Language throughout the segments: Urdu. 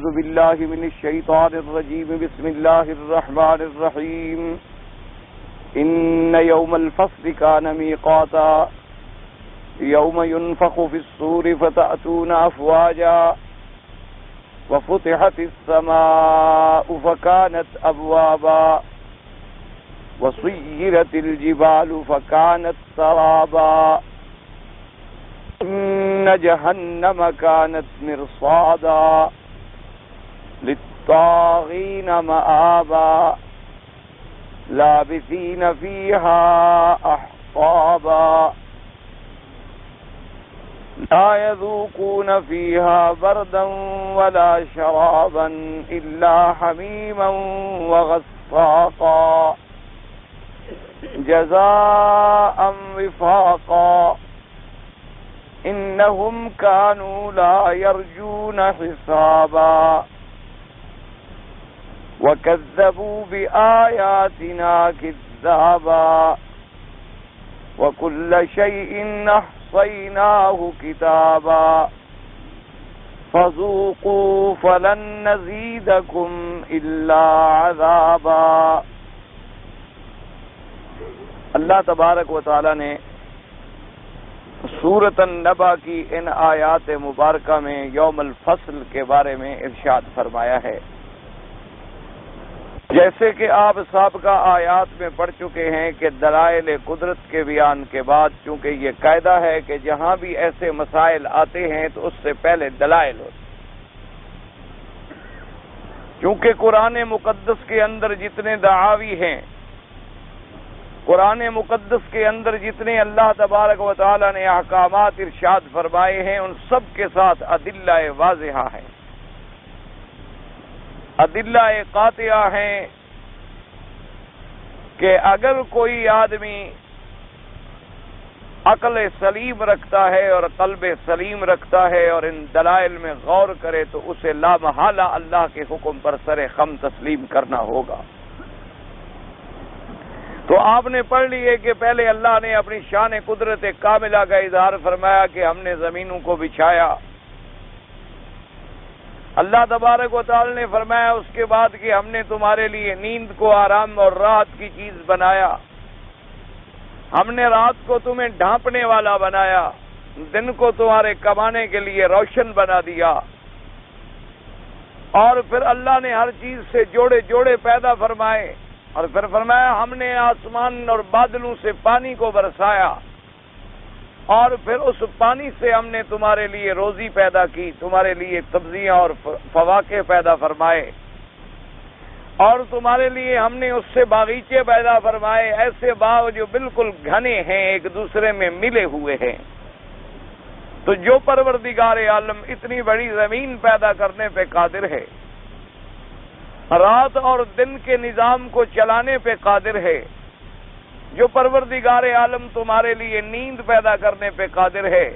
أعوذ بالله من الشيطان الرجيم بسم الله الرحمن الرحيم إن يوم الفصل كان ميقاتا يوم ينفخ في الصور فتأتون أفواجا وفتحت السماء فكانت أبوابا وسيرت الجبال فكانت سرابا إن جهنم كانت مرصادا للطاغين مآبا لابثين فيها أحقابا لا يذوقون فيها بردا ولا شرابا إلا حميما وغساقا جزاء وفاقا إنهم كانوا لا يرجون حسابا وكذبوا بآياتنا كذابا وكل شيء أحصيناه كتابا فذوقوا فلن نزيدكم إلا عذابا۔ اللہ تبارک و تعالی نے سورۃ النبأ کی ان آیات مبارکہ میں یوم الفصل کے بارے میں ارشاد فرمایا ہے۔ جیسے کہ آپ سابقہ آیات میں پڑھ چکے ہیں کہ دلائل قدرت کے بیان کے بعد چونکہ یہ قاعدہ ہے کہ جہاں بھی ایسے مسائل آتے ہیں تو اس سے پہلے دلائل ہوتے ہیں، چونکہ قرآن مقدس کے اندر جتنے دعاوی ہیں، قرآن مقدس کے اندر جتنے اللہ تبارک و تعالی نے احکامات ارشاد فرمائے ہیں، ان سب کے ساتھ ادلہ واضحہ ہیں، ادلہ قاطعہ ہیں کہ اگر کوئی آدمی عقل سلیم رکھتا ہے اور قلب سلیم رکھتا ہے اور ان دلائل میں غور کرے تو اسے لا محالہ اللہ کے حکم پر سر خم تسلیم کرنا ہوگا۔ تو آپ نے پڑھ لیے کہ پہلے اللہ نے اپنی شان قدرت کاملہ کا اظہار فرمایا کہ ہم نے زمینوں کو بچھایا۔ اللہ تبارک و تعالی نے فرمایا اس کے بعد کہ ہم نے تمہارے لیے نیند کو آرام اور راحت کی چیز بنایا، ہم نے رات کو تمہیں ڈھانپنے والا بنایا، دن کو تمہارے کمانے کے لیے روشن بنا دیا، اور پھر اللہ نے ہر چیز سے جوڑے جوڑے پیدا فرمائے، اور پھر فرمایا ہم نے آسمان اور بادلوں سے پانی کو برسایا، اور پھر اس پانی سے ہم نے تمہارے لیے روزی پیدا کی، تمہارے لیے سبزیاں اور فواکہ پیدا فرمائے، اور تمہارے لیے ہم نے اس سے باغیچے پیدا فرمائے، ایسے باغ جو بالکل گھنے ہیں، ایک دوسرے میں ملے ہوئے ہیں۔ تو جو پروردگار عالم اتنی بڑی زمین پیدا کرنے پہ قادر ہے، رات اور دن کے نظام کو چلانے پہ قادر ہے، جو پروردگار عالم تمہارے لیے نیند پیدا کرنے پہ قادر ہے،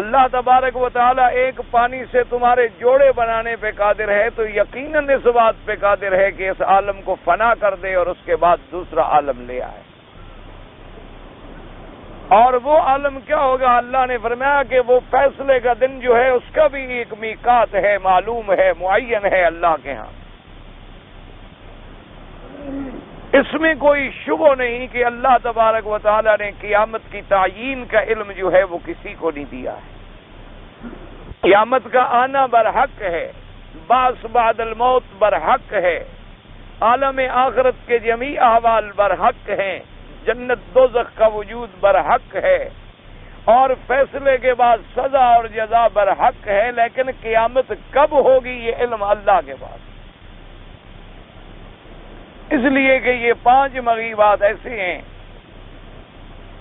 اللہ تبارک و تعالی ایک پانی سے تمہارے جوڑے بنانے پہ قادر ہے، تو یقیناً اس بات پہ قادر ہے کہ اس عالم کو فنا کر دے اور اس کے بعد دوسرا عالم لے آئے۔ اور وہ عالم کیا ہوگا؟ اللہ نے فرمایا کہ وہ فیصلے کا دن جو ہے اس کا بھی ایک میقات ہے، معلوم ہے، معین ہے اللہ کے ہاں۔ اس میں کوئی شبہ نہیں کہ اللہ تبارک و تعالی نے قیامت کی تعیین کا علم جو ہے وہ کسی کو نہیں دیا ہے۔ قیامت کا آنا برحق ہے، بعث بعد الموت برحق ہے، عالم آخرت کے جمیع احوال برحق ہیں، جنت دوزخ کا وجود برحق ہے، اور فیصلے کے بعد سزا اور جزا برحق ہے، لیکن قیامت کب ہوگی یہ علم اللہ کے پاس۔ اس لیے کہ یہ 5 مغیبات ایسے ہیں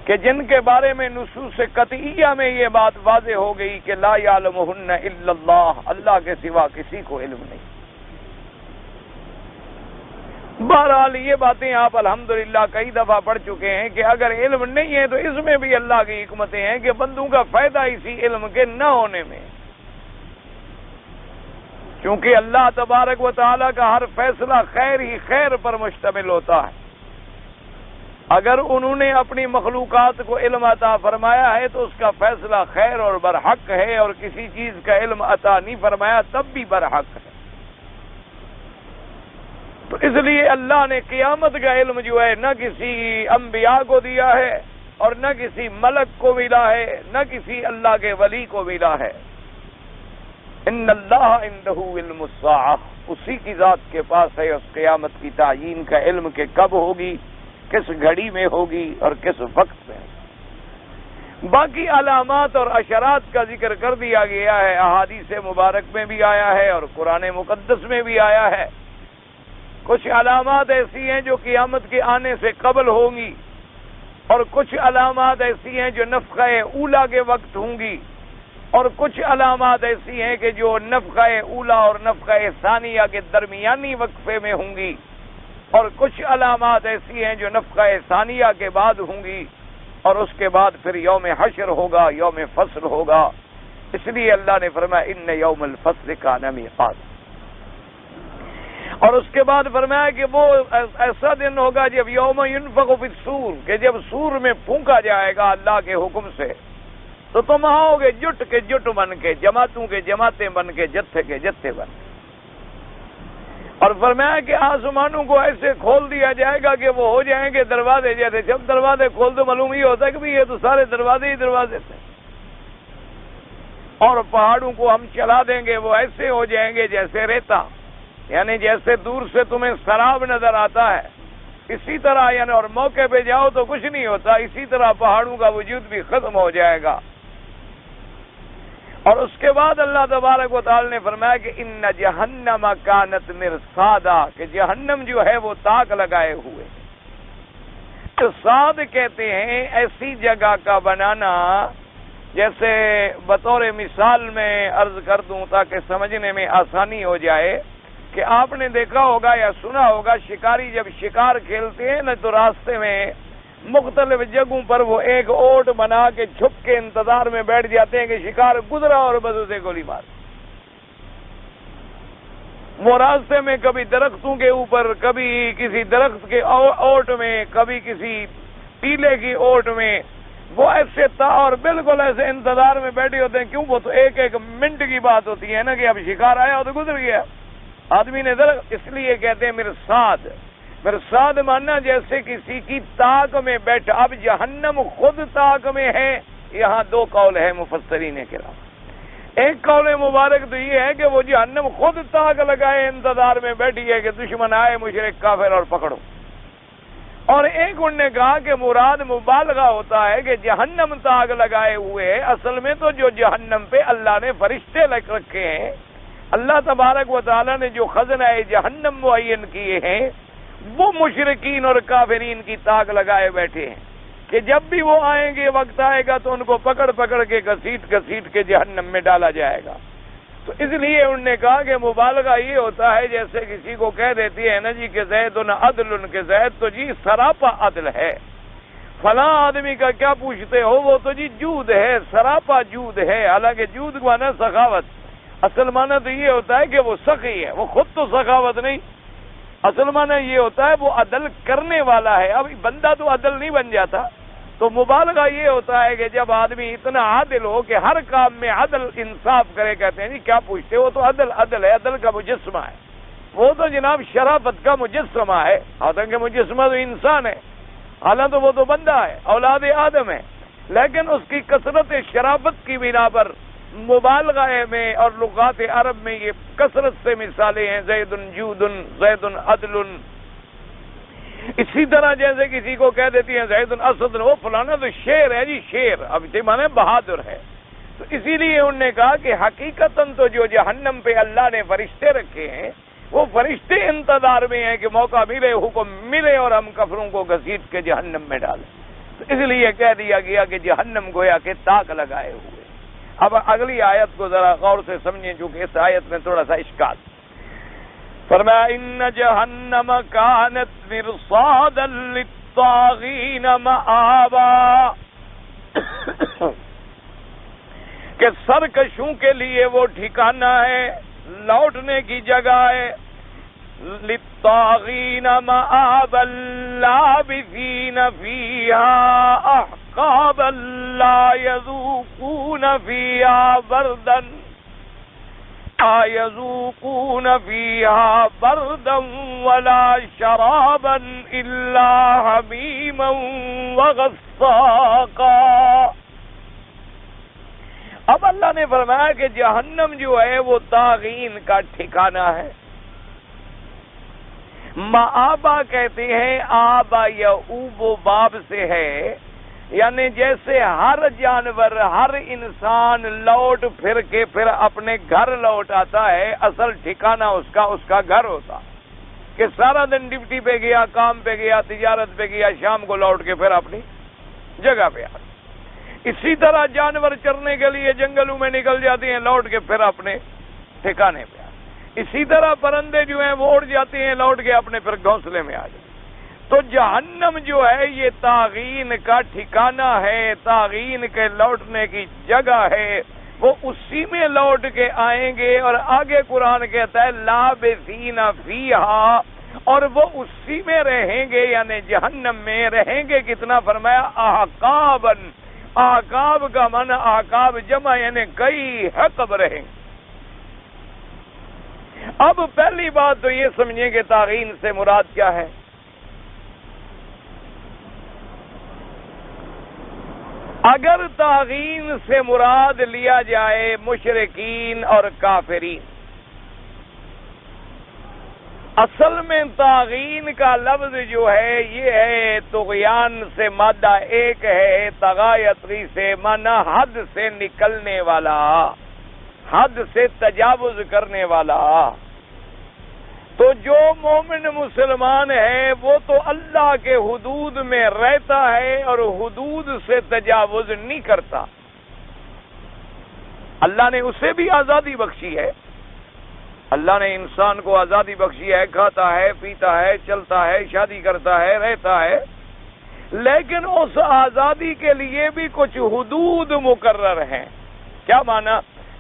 کہ جن کے بارے میں نصوص قطعیہ میں یہ بات واضح ہو گئی کہ لا یعلمہن الا اللہ، اللہ کے سوا کسی کو علم نہیں۔ بہرحال یہ باتیں آپ الحمدللہ کئی دفعہ پڑھ چکے ہیں کہ اگر علم نہیں ہے تو اس میں بھی اللہ کی حکمتیں ہیں کہ بندوں کا فائدہ اسی علم کے نہ ہونے میں، کیونکہ اللہ تبارک و تعالیٰ کا ہر فیصلہ خیر ہی خیر پر مشتمل ہوتا ہے۔ اگر انہوں نے اپنی مخلوقات کو علم عطا فرمایا ہے تو اس کا فیصلہ خیر اور برحق ہے، اور کسی چیز کا علم عطا نہیں فرمایا تب بھی برحق ہے۔ تو اس لیے اللہ نے قیامت کا علم جو ہے نہ کسی انبیاء کو دیا ہے اور نہ کسی ملک کو ملا ہے، نہ کسی اللہ کے ولی کو ملا ہے۔ ان اللہ عنده علم الساعہ، اسی کی ذات کے پاس ہے اس قیامت کی تعیین کا علم کہ کب ہوگی، کس گھڑی میں ہوگی اور کس وقت میں۔ باقی علامات اور اشارات کا ذکر کر دیا گیا ہے، احادیث مبارک میں بھی آیا ہے اور قرآن مقدس میں بھی آیا ہے۔ کچھ علامات ایسی ہیں جو قیامت کے آنے سے قبل ہوں گی، اور کچھ علامات ایسی ہیں جو نفخہ اولا کے وقت ہوں گی، اور کچھ علامات ایسی ہیں کہ جو نفخہ اولا اور نفخہ ثانیہ کے درمیانی وقفے میں ہوں گی، اور کچھ علامات ایسی ہیں جو نفخہ ثانیہ کے بعد ہوں گی، اور اس کے بعد پھر یوم حشر ہوگا، یوم فصل ہوگا۔ اس لیے اللہ نے فرمایا ان یوم الفصل کان میقات، اور اس کے بعد فرمایا کہ وہ ایسا دن ہوگا جب یوم ینفخ فی الصور، کہ جب سور میں پھونکا جائے گا اللہ کے حکم سے، تو تم آؤ گے جٹ کے جٹ بن کے، جماعتوں کے جماعتیں بن کے، جتھے کے جتھے بن کے۔ اور فرمایا کہ آسمانوں کو ایسے کھول دیا جائے گا کہ وہ ہو جائیں گے دروازے جیسے۔ جب دروازے کھول تو معلوم یہ ہوتا ہے کہ بھی یہ تو سارے دروازے ہی دروازے تھے۔ اور پہاڑوں کو ہم چلا دیں گے، وہ ایسے ہو جائیں گے جیسے ریتا، یعنی جیسے دور سے تمہیں سراب نظر آتا ہے اسی طرح، یعنی اور موقع پہ جاؤ تو کچھ نہیں ہوتا، اسی طرح پہاڑوں کا وجود بھی ختم ہو جائے گا۔ اور اس کے بعد اللہ تبارک و تعالی نے فرمایا کہ ان جہنم کانت مرصادا، کہ جہنم جو ہے وہ تاک لگائے ہوئے۔ مرصاد کہتے ہیں ایسی جگہ کا بنانا، جیسے بطور مثال میں عرض کر دوں تاکہ سمجھنے میں آسانی ہو جائے، کہ آپ نے دیکھا ہوگا یا سنا ہوگا شکاری جب شکار کھیلتے ہیں نا تو راستے میں مختلف جگہوں پر وہ ایک اوٹ بنا کے چھپ کے انتظار میں بیٹھ جاتے ہیں کہ شکار گزرا اور بس اسے گولی مار۔ وہ راستے میں کبھی درختوں کے اوپر، کبھی کسی درخت کے اوٹ میں، کبھی کسی ٹیلے کی اوٹ میں، وہ ایسے اور بالکل ایسے انتظار میں بیٹھے ہوتے ہیں۔ کیوں؟ وہ تو ایک ایک منٹ کی بات ہوتی ہے نا کہ اب شکار آیا اور تو گزر گیا آدمی نے درخت، اس لیے کہتے ہیں مرصاد۔ مرصاد ماننا جیسے کسی کی تاک میں بیٹھا۔ اب جہنم خود تاک میں ہے، یہاں دو قول ہے مفسرین کرام۔ ایک قول مبارک تو یہ ہے کہ وہ جہنم خود تاک لگائے انتظار میں بیٹھی ہے کہ دشمن آئے، مشرک کافر اور پکڑو۔ اور ایک انہوں نے کہا کہ مراد مبالغہ ہوتا ہے کہ جہنم تاک لگائے ہوئے، اصل میں تو جو جہنم پہ اللہ نے فرشتے لگ رکھے ہیں، اللہ تبارک و تعالی نے جو خزنہ جہنم معین کیے ہیں، وہ مشرکین اور کافرین کی تاک لگائے بیٹھے ہیں کہ جب بھی وہ آئیں گے، وقت آئے گا تو ان کو پکڑ پکڑ کے گھسیٹ کے جہنم میں ڈالا جائے گا۔ تو اس لیے انہوں نے کہا کہ مبالغہ یہ ہوتا ہے جیسے کسی کو کہہ دیتی ہے نا جی کہ زید عدل، کے زید تو جی سراپا عدل ہے، فلاں آدمی کا کیا پوچھتے ہو، وہ تو جی جود ہے، سراپا جود ہے۔ حالانکہ جود کو مانا سخاوت، اصل معنی تو یہ ہوتا ہے کہ وہ سخی ہے، وہ خود تو سخاوت نہیں، اصل معنی یہ ہوتا ہے وہ عدل کرنے والا ہے۔ اب بندہ تو عدل نہیں بن جاتا، تو مبالغہ یہ ہوتا ہے کہ جب آدمی اتنا عادل ہو کہ ہر کام میں عدل انصاف کرے، کہتے ہیں جی کیا پوچھتے ہو، تو عدل ہے، عدل کا مجسمہ ہے، وہ تو جناب شرافت کا مجسمہ ہے۔ حالانکہ مجسمہ تو انسان ہے، حالانکہ وہ تو بندہ ہے، اولاد آدم ہے، لیکن اس کی کثرت شرافت کی بنا پر مبالغہ میں اور لغات عرب میں یہ کثرت سے مثالیں ہیں، زید جود، زید عدل۔ اسی طرح جیسے کسی کو کہہ دیتی ہیں زید اسد، وہ فلانا تو شیر ہے جی، شیر، اب اسی معنی بہادر ہے۔ تو اسی لیے انہوں نے کہا کہ حقیقتاً تو جو جہنم پہ اللہ نے فرشتے رکھے ہیں، وہ فرشتے انتظار میں ہیں کہ موقع ملے، حکم ملے اور ہم کفروں کو گھسیٹ کے جہنم میں ڈالیں۔ تو اس لیے کہہ دیا گیا کہ جہنم گویا کہ تاک لگائے ہوئے۔ اب اگلی آیت کو ذرا غور سے سمجھیں چونکہ اس آیت میں تھوڑا سا اشکال۔ فرمایا ان جہنم کانت مرصادا للطاغین مآبا، کہ سرکشوں کے لیے وہ ٹھکانہ ہے، لوٹنے کی جگہ ہے، للطاغین مآبا لابثین فیہا احقابا لا یذوقون فیہا بردا ولا شرابا الا حمیما وغساقا۔ اب اللہ نے فرمایا کہ جہنم جو ہے وہ طاغین کا ٹھکانہ ہے۔ مآبا کہتے ہیں، آبا یا اوبو باب سے ہے، یعنی جیسے ہر جانور، ہر انسان لوٹ پھر کے پھر اپنے گھر لوٹ آتا ہے، اصل ٹھکانہ اس کا گھر ہوتا کہ سارا دن ڈیوٹی پہ گیا، کام پہ گیا، تجارت پہ گیا، شام کو لوٹ کے پھر اپنی جگہ پہ آتا۔ اسی طرح جانور چرنے کے لیے جنگلوں میں نکل جاتے ہیں، لوٹ کے پھر اپنے ٹھکانے پہ آتے۔ اسی طرح پرندے جو ہیں وہ اڑ جاتے ہیں، لوٹ کے اپنے پھر گھونسلے میں آ جاتے۔ تو جہنم جو ہے یہ طاغین کا ٹھکانہ ہے، طاغین کے لوٹنے کی جگہ ہے، وہ اسی میں لوٹ کے آئیں گے۔ اور آگے قرآن کہتا ہے لابثین فیہا، اور وہ اسی میں رہیں گے، یعنی جہنم میں رہیں گے کتنا؟ فرمایا احقاباً، احقاب کا معنی احقاب جمع یعنی کئی حقب رہیں گے۔ اب پہلی بات تو یہ سمجھیں کہ طاغین سے مراد کیا ہے۔ اگر طاغین سے مراد لیا جائے مشرکین اور کافرین، اصل میں طاغین کا لفظ جو ہے یہ ہے طغیان سے مادہ ایک ہے، طغایتری سے معنی حد سے نکلنے والا، حد سے تجاوز کرنے والا۔ تو جو مومن مسلمان ہے وہ تو اللہ کے حدود میں رہتا ہے اور حدود سے تجاوز نہیں کرتا۔ اللہ نے اسے بھی آزادی بخشی ہے، اللہ نے انسان کو آزادی بخشی ہے، کھاتا ہے، پیتا ہے، چلتا ہے، شادی کرتا ہے، رہتا ہے، لیکن اس آزادی کے لیے بھی کچھ حدود مقرر ہیں۔ کیا معنی؟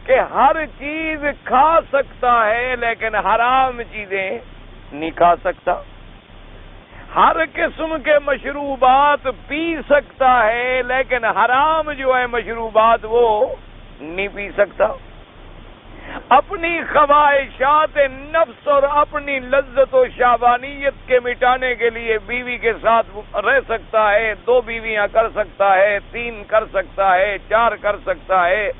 کہ ہر چیز کھا سکتا ہے لیکن حرام چیزیں نہیں کھا سکتا، ہر قسم کے مشروبات پی سکتا ہے لیکن حرام جو ہے مشروبات وہ نہیں پی سکتا، اپنی خواہشات نفس اور اپنی لذت و شہوانیت کے مٹانے کے لیے بیوی کے ساتھ رہ سکتا ہے، 2 بیویاں کر سکتا ہے، 3 کر سکتا ہے، 4 کر سکتا ہے،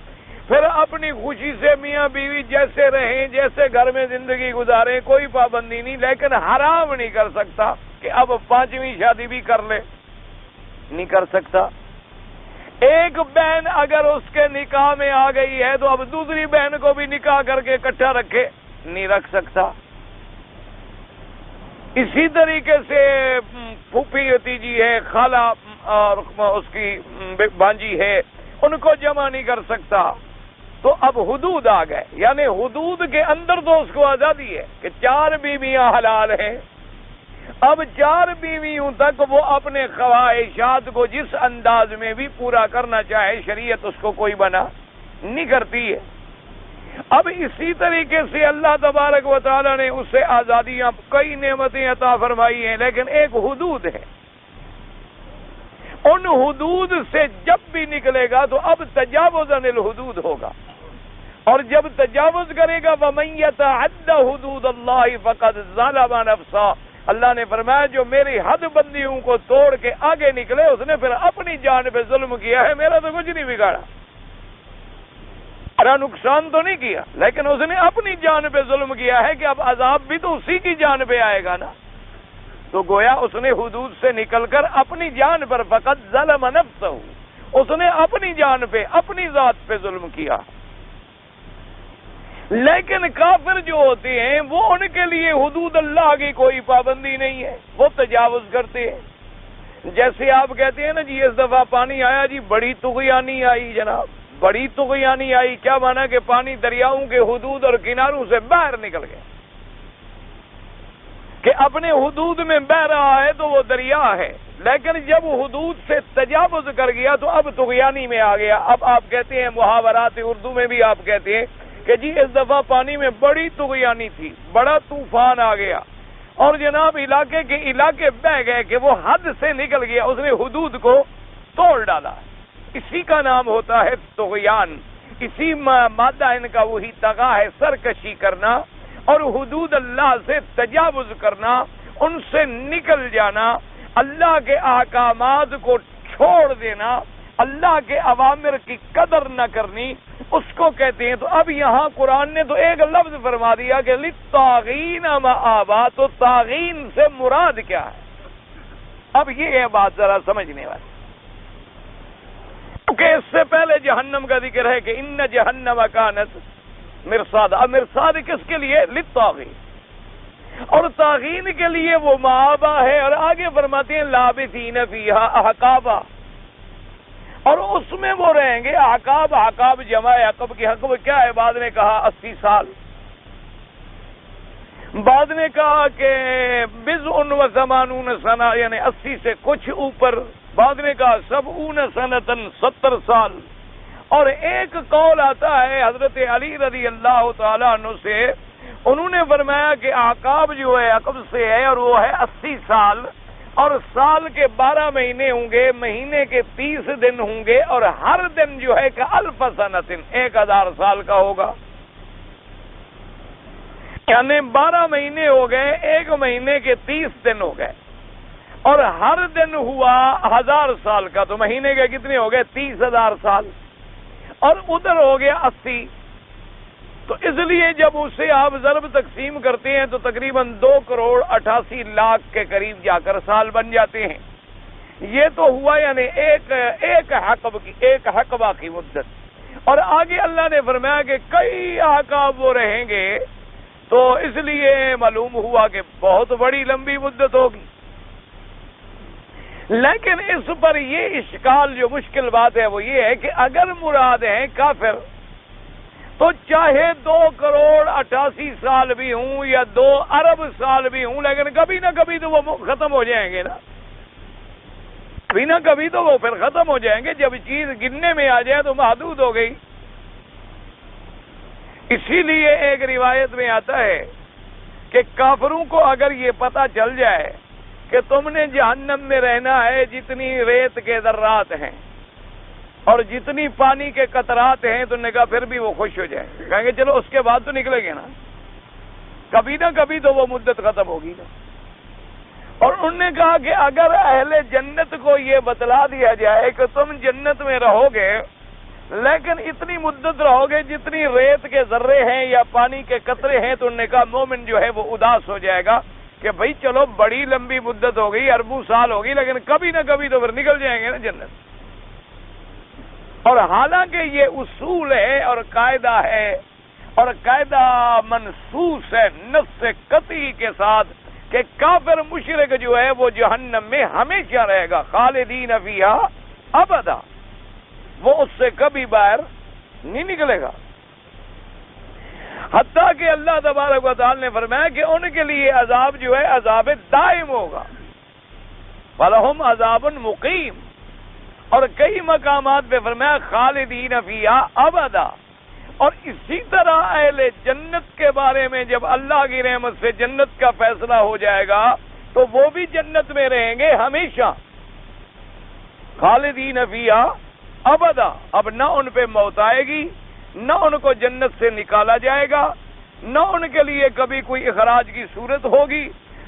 پھر اپنی خوشی سے میاں بیوی جیسے رہیں، جیسے گھر میں زندگی گزاریں، کوئی پابندی نہیں، لیکن حرام نہیں کر سکتا کہ اب 5ویں شادی بھی کر لے، نہیں کر سکتا۔ ایک بہن اگر اس کے نکاح میں آ گئی ہے تو اب دوسری بہن کو بھی نکاح کر کے اکٹھا رکھے، نہیں رکھ سکتا۔ اسی طریقے سے پھوپھی بھتیجی ہے، خالہ اور اس کی بھانجی ہے، ان کو جمع نہیں کر سکتا۔ تو اب حدود آ گئے، یعنی حدود کے اندر تو اس کو آزادی ہے کہ 4 بیویاں حلال ہیں۔ اب 4 بیویوں تک وہ اپنے خواہشات کو جس انداز میں بھی پورا کرنا چاہے، شریعت اس کو کوئی منع نہیں کرتی ہے۔ اب اسی طریقے سے اللہ تبارک و تعالی نے اسے آزادیاں، کئی نعمتیں عطا فرمائی ہیں، لیکن ایک حدود ہے۔ ان حدود سے جب بھی نکلے گا تو اب تجاوز عن الحدود ہوگا، اور جب تجاوز کرے گا وَمَن يَتَعَدَّ حُدُودَ اللَّهِ فَقَدْ ظَلَمَ نَفْسَهُ، اللہ نے فرمایا جو میری حد بندیوں کو توڑ کے آگے نکلے اس نے پھر اپنی جان پہ ظلم کیا ہے، میرا تو کچھ نہیں بگاڑا، میرا نقصان تو نہیں کیا، لیکن اس نے اپنی جان پہ ظلم کیا ہے کہ اب عذاب بھی تو اسی کی جان پہ آئے گا نا۔ تو گویا اس نے حدود سے نکل کر اپنی جان پر فقط ظلم نفسہ، اس نے اپنی جان پہ، اپنی ذات پہ ظلم کیا۔ لیکن کافر جو ہوتے ہیں وہ ان کے لیے حدود اللہ کی کوئی پابندی نہیں ہے، وہ تجاوز کرتے ہیں۔ جیسے آپ کہتے ہیں نا جی اس دفعہ پانی آیا جی، بڑی طغیانی آئی جناب، بڑی طغیانی آئی، کیا مانا کہ پانی دریاؤں کے حدود اور کناروں سے باہر نکل گیا، کہ اپنے حدود میں بہ رہا ہے تو وہ دریا ہے، لیکن جب حدود سے تجاوز کر گیا تو اب طغیانی میں آ گیا۔ اب آپ کہتے ہیں محاورات اردو میں بھی آپ کہتے ہیں کہ جی اس دفعہ پانی میں بڑی طغیانی تھی، بڑا طوفان آ گیا اور جناب علاقے کے علاقے بہ گئے کہ وہ حد سے نکل گیا، اس نے حدود کو توڑ ڈالا۔ اسی کا نام ہوتا ہے طغیان، اسی مادہ ان کا وہی طغا ہے، سرکشی کرنا اور حدود اللہ سے تجاوز کرنا، ان سے نکل جانا، اللہ کے احکامات کو چھوڑ دینا، اللہ کے اوامر کی قدر نہ کرنی، اس کو کہتے ہیں۔ تو اب یہاں قرآن نے تو ایک لفظ فرما دیا کہ للطاغین مآبا، تو طاغین سے مراد کیا ہے؟ اب یہ ہے بات ذرا سمجھنے والی، کیونکہ اس سے پہلے جہنم کا ذکر ہے کہ ان جہنم کانت مرصاد۔ اب مرصاد کس کے لیے؟ للطاغین، اور طاغین کے لیے وہ مآبا ہے، اور آگے فرماتے ہیں لابثین فیہا احقابا، اور اس میں وہ رہیں گے۔ احقاب، احقاب جمع عقب کی، حقب کیا ہے؟ بعد نے کہا 80 سال، بعد نے کہا کہ بضع و ثمانون سنہ، یعنی 80 سے کچھ اوپر، بعد نے کہا 70 سنۃ 70 سال، اور ایک قول آتا ہے حضرت علی رضی اللہ تعالیٰ عنہ سے، انہوں نے فرمایا کہ احقاب جو ہے عقب سے ہے اور وہ ہے 80 سال، اور سال کے 12 مہینے ہوں گے، مہینے کے 30 دن ہوں گے، اور ہر دن جو ہے کہ 1000 سنۃ 1000 سال کا ہوگا، یعنی 12 مہینے ہو گئے، ایک مہینے کے 30 دن ہو گئے، اور ہر دن ہوا 1000 سال کا، تو مہینے کے کتنے ہو گئے؟ 30,000 سال، اور ادھر ہو گیا 80۔ تو اس لیے جب اسے آپ ضرب تقسیم کرتے ہیں تو تقریباً 2,88,00,000 کے قریب جا کر سال بن جاتے ہیں۔ یہ تو ہوا یعنی ایک حقبہ کی مدت، اور آگے اللہ نے فرمایا کہ کئی احقاب وہ رہیں گے، تو اس لیے معلوم ہوا کہ بہت بڑی لمبی مدت ہوگی۔ لیکن اس پر یہ اشکال جو مشکل بات ہے وہ یہ ہے کہ اگر مراد ہیں کافر، تو چاہے 2,88,00,000 سال بھی ہوں یا 2 ارب سال بھی ہوں، لیکن کبھی نہ کبھی تو وہ ختم ہو جائیں گے نا، کبھی نہ کبھی تو وہ پھر ختم ہو جائیں گے، جب چیز گننے میں آ جائے تو محدود ہو گئی۔ اسی لیے ایک روایت میں آتا ہے کہ کافروں کو اگر یہ پتہ چل جائے کہ تم نے جہنم میں رہنا ہے جتنی ریت کے ذرات ہیں اور جتنی پانی کے قطرات ہیں، تو نے کہا پھر بھی وہ خوش ہو جائیں گے، کہیں گے چلو اس کے بعد تو نکلیں گے نا، کبھی نہ کبھی تو وہ مدت ختم ہوگی نا۔ اور انہوں نے کہا کہ اگر اہل جنت کو یہ بتلا دیا جائے کہ تم جنت میں رہو گے لیکن اتنی مدت رہو گے جتنی ریت کے ذرے ہیں یا پانی کے قطرے ہیں، تو انہوں نے کہا مومن جو ہے وہ اداس ہو جائے گا کہ بھئی چلو بڑی لمبی مدت ہو گئی، اربوں سال ہوگی، لیکن کبھی نہ کبھی تو پھر نکل جائیں گے نا جنت۔ اور حالانکہ یہ اصول ہے اور قاعدہ ہے، اور قاعدہ منصوص ہے نص قطعی کے ساتھ کہ کافر مشرک جو ہے وہ جہنم میں ہمیشہ رہے گا، خالدین فیہا ابدا، وہ اس سے کبھی باہر نہیں نکلے گا۔ حتیٰ کہ اللہ تبارک و تعالی نے فرمایا کہ ان کے لیے عذاب جو ہے عذاب دائم ہوگا، وَلَهُمْ عَذَابٌ مُقِيمٌ، اور کئی مقامات پہ فرمایا خالدین فیہا ابدا۔ اور اسی طرح اہل جنت کے بارے میں جب اللہ کی رحمت سے جنت کا فیصلہ ہو جائے گا تو وہ بھی جنت میں رہیں گے ہمیشہ، خالدین فیہا ابدا۔ اب نہ ان پہ موت آئے گی، نہ ان کو جنت سے نکالا جائے گا، نہ ان کے لیے کبھی کوئی اخراج کی صورت ہوگی،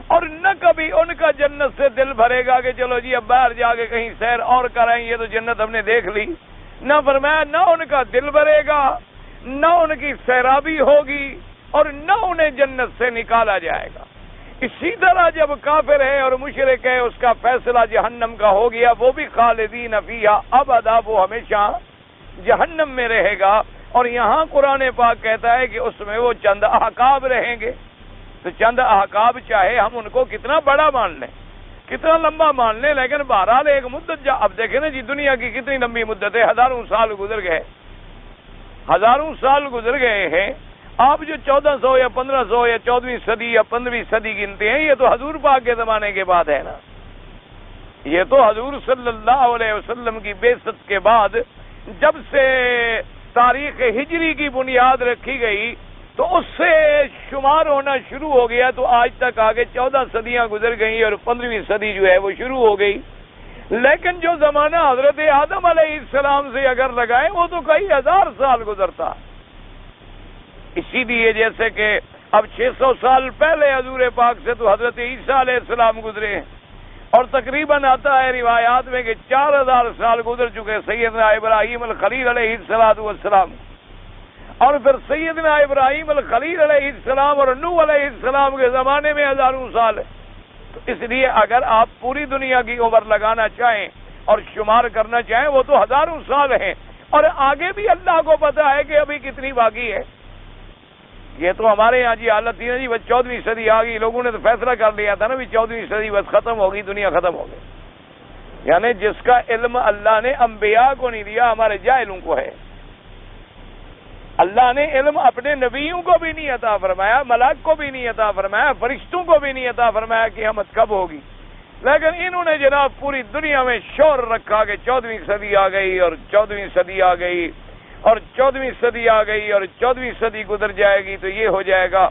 اور نہ کبھی ان کا جنت سے دل بھرے گا کہ چلو جی اب باہر جا کے کہیں سیر اور کرائیں، یہ تو جنت ہم نے دیکھ لی۔ نہ فرمایا نہ ان کا دل بھرے گا، نہ ان کی سیرابی ہوگی، اور نہ انہیں جنت سے نکالا جائے گا۔ اسی طرح جب کافر ہے اور مشرک ہے، اس کا فیصلہ جہنم کا ہو گیا، وہ بھی خالدین فیہا ابدا، وہ ہمیشہ جہنم میں رہے گا۔ اور یہاں قرآن پاک کہتا ہے کہ اس میں وہ چند احقاب رہیں گے، تو چند احقاب چاہے ہم ان کو کتنا بڑا مان لیں، کتنا لمبا مان لیں، لیکن بہرحال ایک مدت اب دیکھیں نا جی دنیا کی کتنی لمبی مدت ہے، ہزاروں سال گزر گئے، ہزاروں سال گزر گئے ہیں۔ آپ جو 1400 یا 1500 یا 14ویں صدی یا 15ویں صدی گنتے ہیں، یہ تو حضور پاک کے زمانے کے بعد ہے نا، یہ تو حضور صلی اللہ علیہ وسلم کی بعثت کے بعد جب سے تاریخ ہجری کی بنیاد رکھی گئی تو اس سے شمار ہونا شروع ہو گیا، تو آج تک آگے 14 صدیاں گزر گئیں اور 15ویں صدی جو ہے وہ شروع ہو گئی۔ لیکن جو زمانہ حضرت آدم علیہ السلام سے اگر لگائیں وہ تو کئی ہزار سال گزرتا۔ اسی لیے جیسے کہ اب 600 سال پہلے حضور پاک سے تو حضرت عیسیٰ علیہ السلام گزرے ہیں، اور تقریباً آتا ہے روایات میں کہ 4000 سال گزر چکے سیدنا ابراہیم الخلیل علیہ السلام، اور پھر سیدنا ابراہیم الخلیل علیہ السلام اور نوح علیہ السلام کے زمانے میں ہزاروں سال ہے۔ تو اس لیے اگر آپ پوری دنیا کی عمر لگانا چاہیں اور شمار کرنا چاہیں وہ تو ہزاروں سال ہیں، اور آگے بھی اللہ کو پتا ہے کہ ابھی کتنی باقی ہے۔ یہ تو ہمارے یہاں جی حالت تھی نا جی، بس 14ویں صدی آ گئی، لوگوں نے تو فیصلہ کر لیا تھا نا بھی 14ویں صدی بس ختم ہوگی، دنیا ختم ہو گئی۔ یعنی جس کا علم اللہ نے انبیاء کو نہیں دیا، ہمارے جاہلوں کو ہے۔ اللہ نے علم اپنے نبیوں کو بھی نہیں عطا فرمایا، ملائک کو بھی نہیں عطا فرمایا، فرشتوں کو بھی نہیں عطا فرمایا کہ قیامت کب ہوگی، لیکن انہوں نے جناب پوری دنیا میں شور رکھا کہ 14ویں صدی آ گئی اور 14ویں صدی آ گئی اور 14ویں صدی آ گئی اور 14ویں صدی گزر جائے گی تو یہ ہو جائے گا،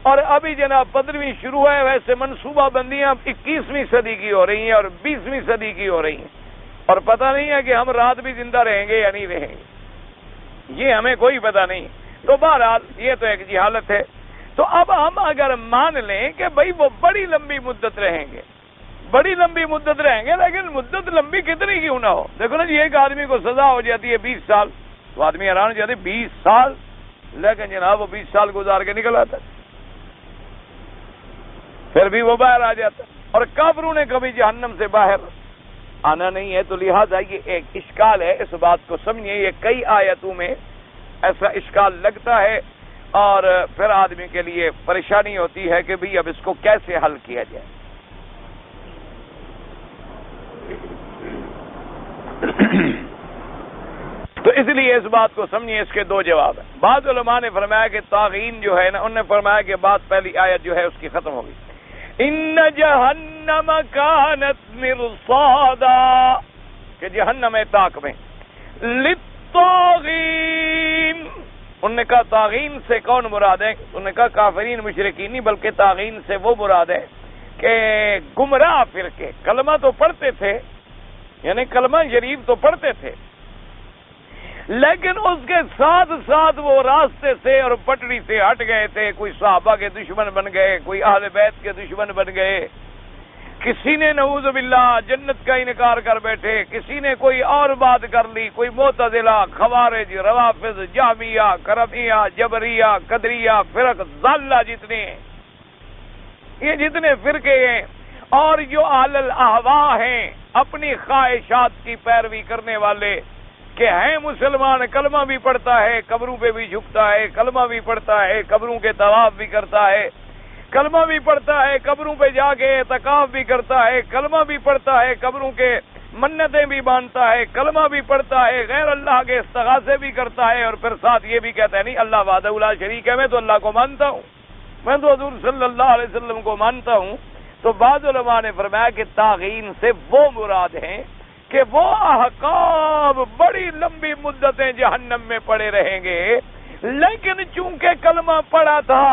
اور ابھی جناب 15ویں شروع ہے۔ ویسے منصوبہ بندیاں 21ویں صدی کی ہو رہی ہیں اور 20ویں صدی کی ہو رہی ہیں، اور پتہ نہیں ہے کہ ہم رات بھی زندہ رہیں گے یا نہیں رہیں گے، یہ ہمیں کوئی پتہ نہیں۔ تو بہرحال یہ تو ایک جہالت ہے۔ تو اب ہم اگر مان لیں کہ بھائی وہ بڑی لمبی مدت رہیں گے، بڑی لمبی مدت رہیں گے، لیکن مدت لمبی کتنی کیوں نہ ہو؟ دیکھو نا جی، ایک آدمی کو سزا ہو جاتی ہے 20 سال، تو آدمی حیران ہو جاتے 20 سال، لیکن جناب وہ 20 سال گزار کے نکل آتا ہے، پھر بھی وہ باہر آ جاتا ہے، اور کافروں نے کبھی جہنم سے باہر آنا نہیں ہے۔ تو لہٰذا یہ ایک اشکال ہے، اس بات کو سمجھیے۔ یہ کئی آیتوں میں ایسا اشکال لگتا ہے اور پھر آدمی کے لیے پریشانی ہوتی ہے کہ بھئی اب اس کو کیسے حل کیا جائے۔ تو اس لیے اس بات کو سمجھیے، اس کے دو جواب ہیں۔ بعض علماء نے فرمایا کہ طاغین جو ہے نا، انہوں نے فرمایا کہ بات پہلی آیت جو ہے اس کی ختم ہوگی، ان جہنم کانت مرصادا، کہ جہنم ہے طاق میں، للطاغین۔ انہوں نے کہا طاغین سے کون مراد ہے؟ انہوں نے کہا کافرین مشرکین نہیں، بلکہ طاغین سے وہ مراد ہے کہ گمراہ فرقے، کلمہ تو پڑھتے تھے، یعنی کلمہ شریف تو پڑھتے تھے، لیکن اس کے ساتھ ساتھ وہ راستے سے اور پٹڑی سے ہٹ گئے تھے۔ کوئی صحابہ کے دشمن بن گئے، کوئی اہل بیت کے دشمن بن گئے، کسی نے نعوذ باللہ جنت کا انکار کر بیٹھے، کسی نے کوئی اور بات کر لی، کوئی معتزلہ، خوارج، روافض، جہمیہ، کرمیہ، جبریہ، قدریہ، فرق ضالہ، جتنے ہیں یہ جتنے فرقے ہیں، اور جو اہل الاہواء ہیں، اپنی خواہشات کی پیروی کرنے والے، کہ ہیں مسلمان، کلمہ بھی پڑھتا ہے، قبروں پہ بھی جھکتا ہے، کلمہ بھی پڑھتا ہے، قبروں کے طواف بھی کرتا ہے، کلمہ بھی پڑھتا ہے، قبروں پہ جا کے اعتکاف بھی کرتا ہے، کلمہ بھی پڑھتا ہے، قبروں کے منتیں بھی باندھتا ہے، کلمہ بھی پڑھتا ہے، غیر اللہ کے استغاثے بھی کرتا ہے، اور پھر ساتھ یہ بھی کہتا ہے نہیں اللہ وحدہ لا شریک ہے، میں تو اللہ کو مانتا ہوں، میں تو حضور صلی اللہ علیہ وسلم کو مانتا ہوں۔ تو بعض علماء نے فرمایا کہ طاغین سے وہ مراد ہیں کہ وہ احکام بڑی لمبی مدتیں جہنم میں پڑے رہیں گے، لیکن چونکہ کلمہ پڑا تھا،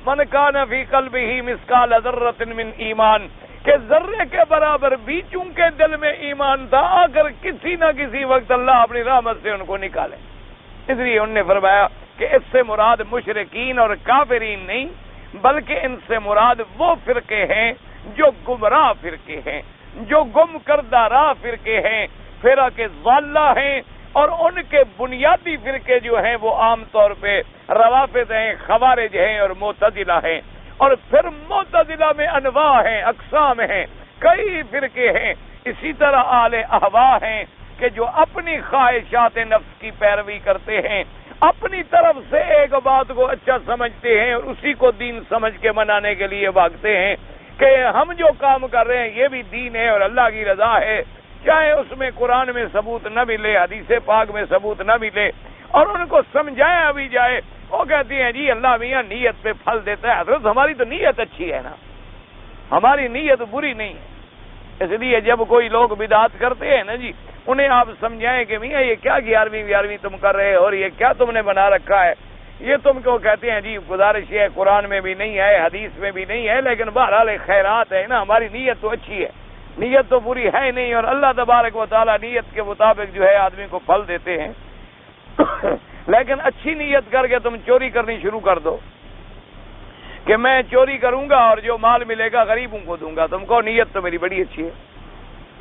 من کان فی قلبہ مثقال ذرۃ من ایمان، کہ ذرے کے برابر بھی چونکہ دل میں ایمان تھا، اگر کسی نہ کسی وقت اللہ اپنی رحمت سے ان کو نکالے۔ اس لیے انہوں نے فرمایا کہ اس سے مراد مشرکین اور کافرین نہیں، بلکہ ان سے مراد وہ فرقے ہیں جو گمراہ فرقے ہیں، جو گم کردہ راہ فرقے ہیں، فرق ضالہ ہیں، اور ان کے بنیادی فرقے جو ہیں وہ عام طور پہ روافض ہیں، خوارج ہیں اور معتزلہ ہیں، اور پھر معتزلہ میں انواع ہیں، اقسام ہیں، کئی فرقے ہیں۔ اسی طرح اہل اہواء ہیں کہ جو اپنی خواہشات نفس کی پیروی کرتے ہیں، اپنی طرف سے ایک بات کو اچھا سمجھتے ہیں اور اسی کو دین سمجھ کے منانے کے لیے بھاگتے ہیں کہ ہم جو کام کر رہے ہیں یہ بھی دین ہے اور اللہ کی رضا ہے، چاہے اس میں قرآن میں ثبوت نہ ملے، حدیث پاک میں ثبوت نہ ملے، اور ان کو سمجھایا بھی جائے، وہ کہتے ہیں جی اللہ میاں نیت پہ پھل دیتا ہے۔ حضرت ہماری تو نیت اچھی ہے نا، ہماری نیت بری نہیں ہے۔ اس لیے جب کوئی لوگ بدعت کرتے ہیں نا جی، انہیں آپ سمجھائیں کہ میاں یہ کیا 11ویں تم کر رہے ہو اور یہ کیا تم نے بنا رکھا ہے، یہ تم کو کہتے ہیں جی گزارش ہے، قرآن میں بھی نہیں ہے، حدیث میں بھی نہیں ہے، لیکن بہرحال خیرات ہے نا، ہماری نیت تو اچھی ہے، نیت تو بری ہے نہیں، اور اللہ تبارک و تعالیٰ نیت کے مطابق جو ہے آدمی کو پھل دیتے ہیں۔ لیکن اچھی نیت کر کے تم چوری کرنی شروع کر دو کہ میں چوری کروں گا اور جو مال ملے گا غریبوں کو دوں گا، تم کو نیت تو میری بڑی اچھی ہے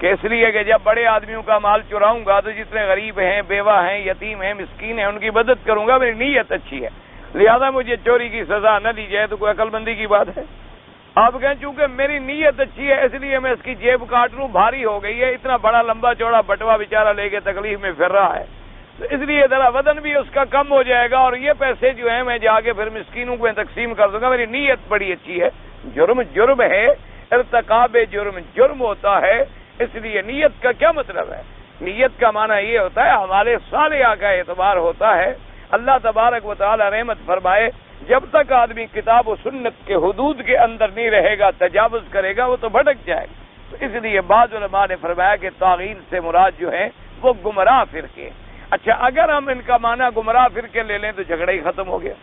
کہ اس لیے کہ جب بڑے آدمیوں کا مال چراؤں گا تو جتنے غریب ہیں، بیوہ ہیں، یتیم ہیں، مسکین ہیں، ان کی مدد کروں گا، میری نیت اچھی ہے، لہذا مجھے چوری کی سزا نہ دی جائے۔ تو کوئی عقل مندی کی بات ہے؟ آپ کہیں چونکہ میری نیت اچھی ہے اس لیے میں اس کی جیب کاٹ لوں، بھاری ہو گئی ہے، اتنا بڑا لمبا چوڑا بٹوا بیچارہ لے کے تکلیف میں پھر رہا ہے، تو اس لیے ذرا وزن بھی اس کا کم ہو جائے گا، اور یہ پیسے جو ہیں میں جا کے پھر مسکینوں کو تقسیم کر دوں گا، میری نیت بڑی اچھی ہے۔ جرم ہے، ارتکاب جرم ہوتا ہے، اس لیے نیت کا کیا مطلب ہے؟ نیت کا معنی یہ ہوتا ہے ہمارے صالحہ کا اعتبار ہوتا ہے۔ اللہ تبارک و تعالی رحمت فرمائے، جب تک آدمی کتاب و سنت کے حدود کے اندر نہیں رہے گا، تجاوز کرے گا، وہ تو بھٹک جائے گا۔ تو اس لیے بعض علماء نے فرمایا کہ طاغین سے مراد جو ہے وہ گمراہ فرقے۔ اچھا، اگر ہم ان کا معنی گمراہ فرقے لے لیں تو جھگڑا ہی ختم ہو گیا،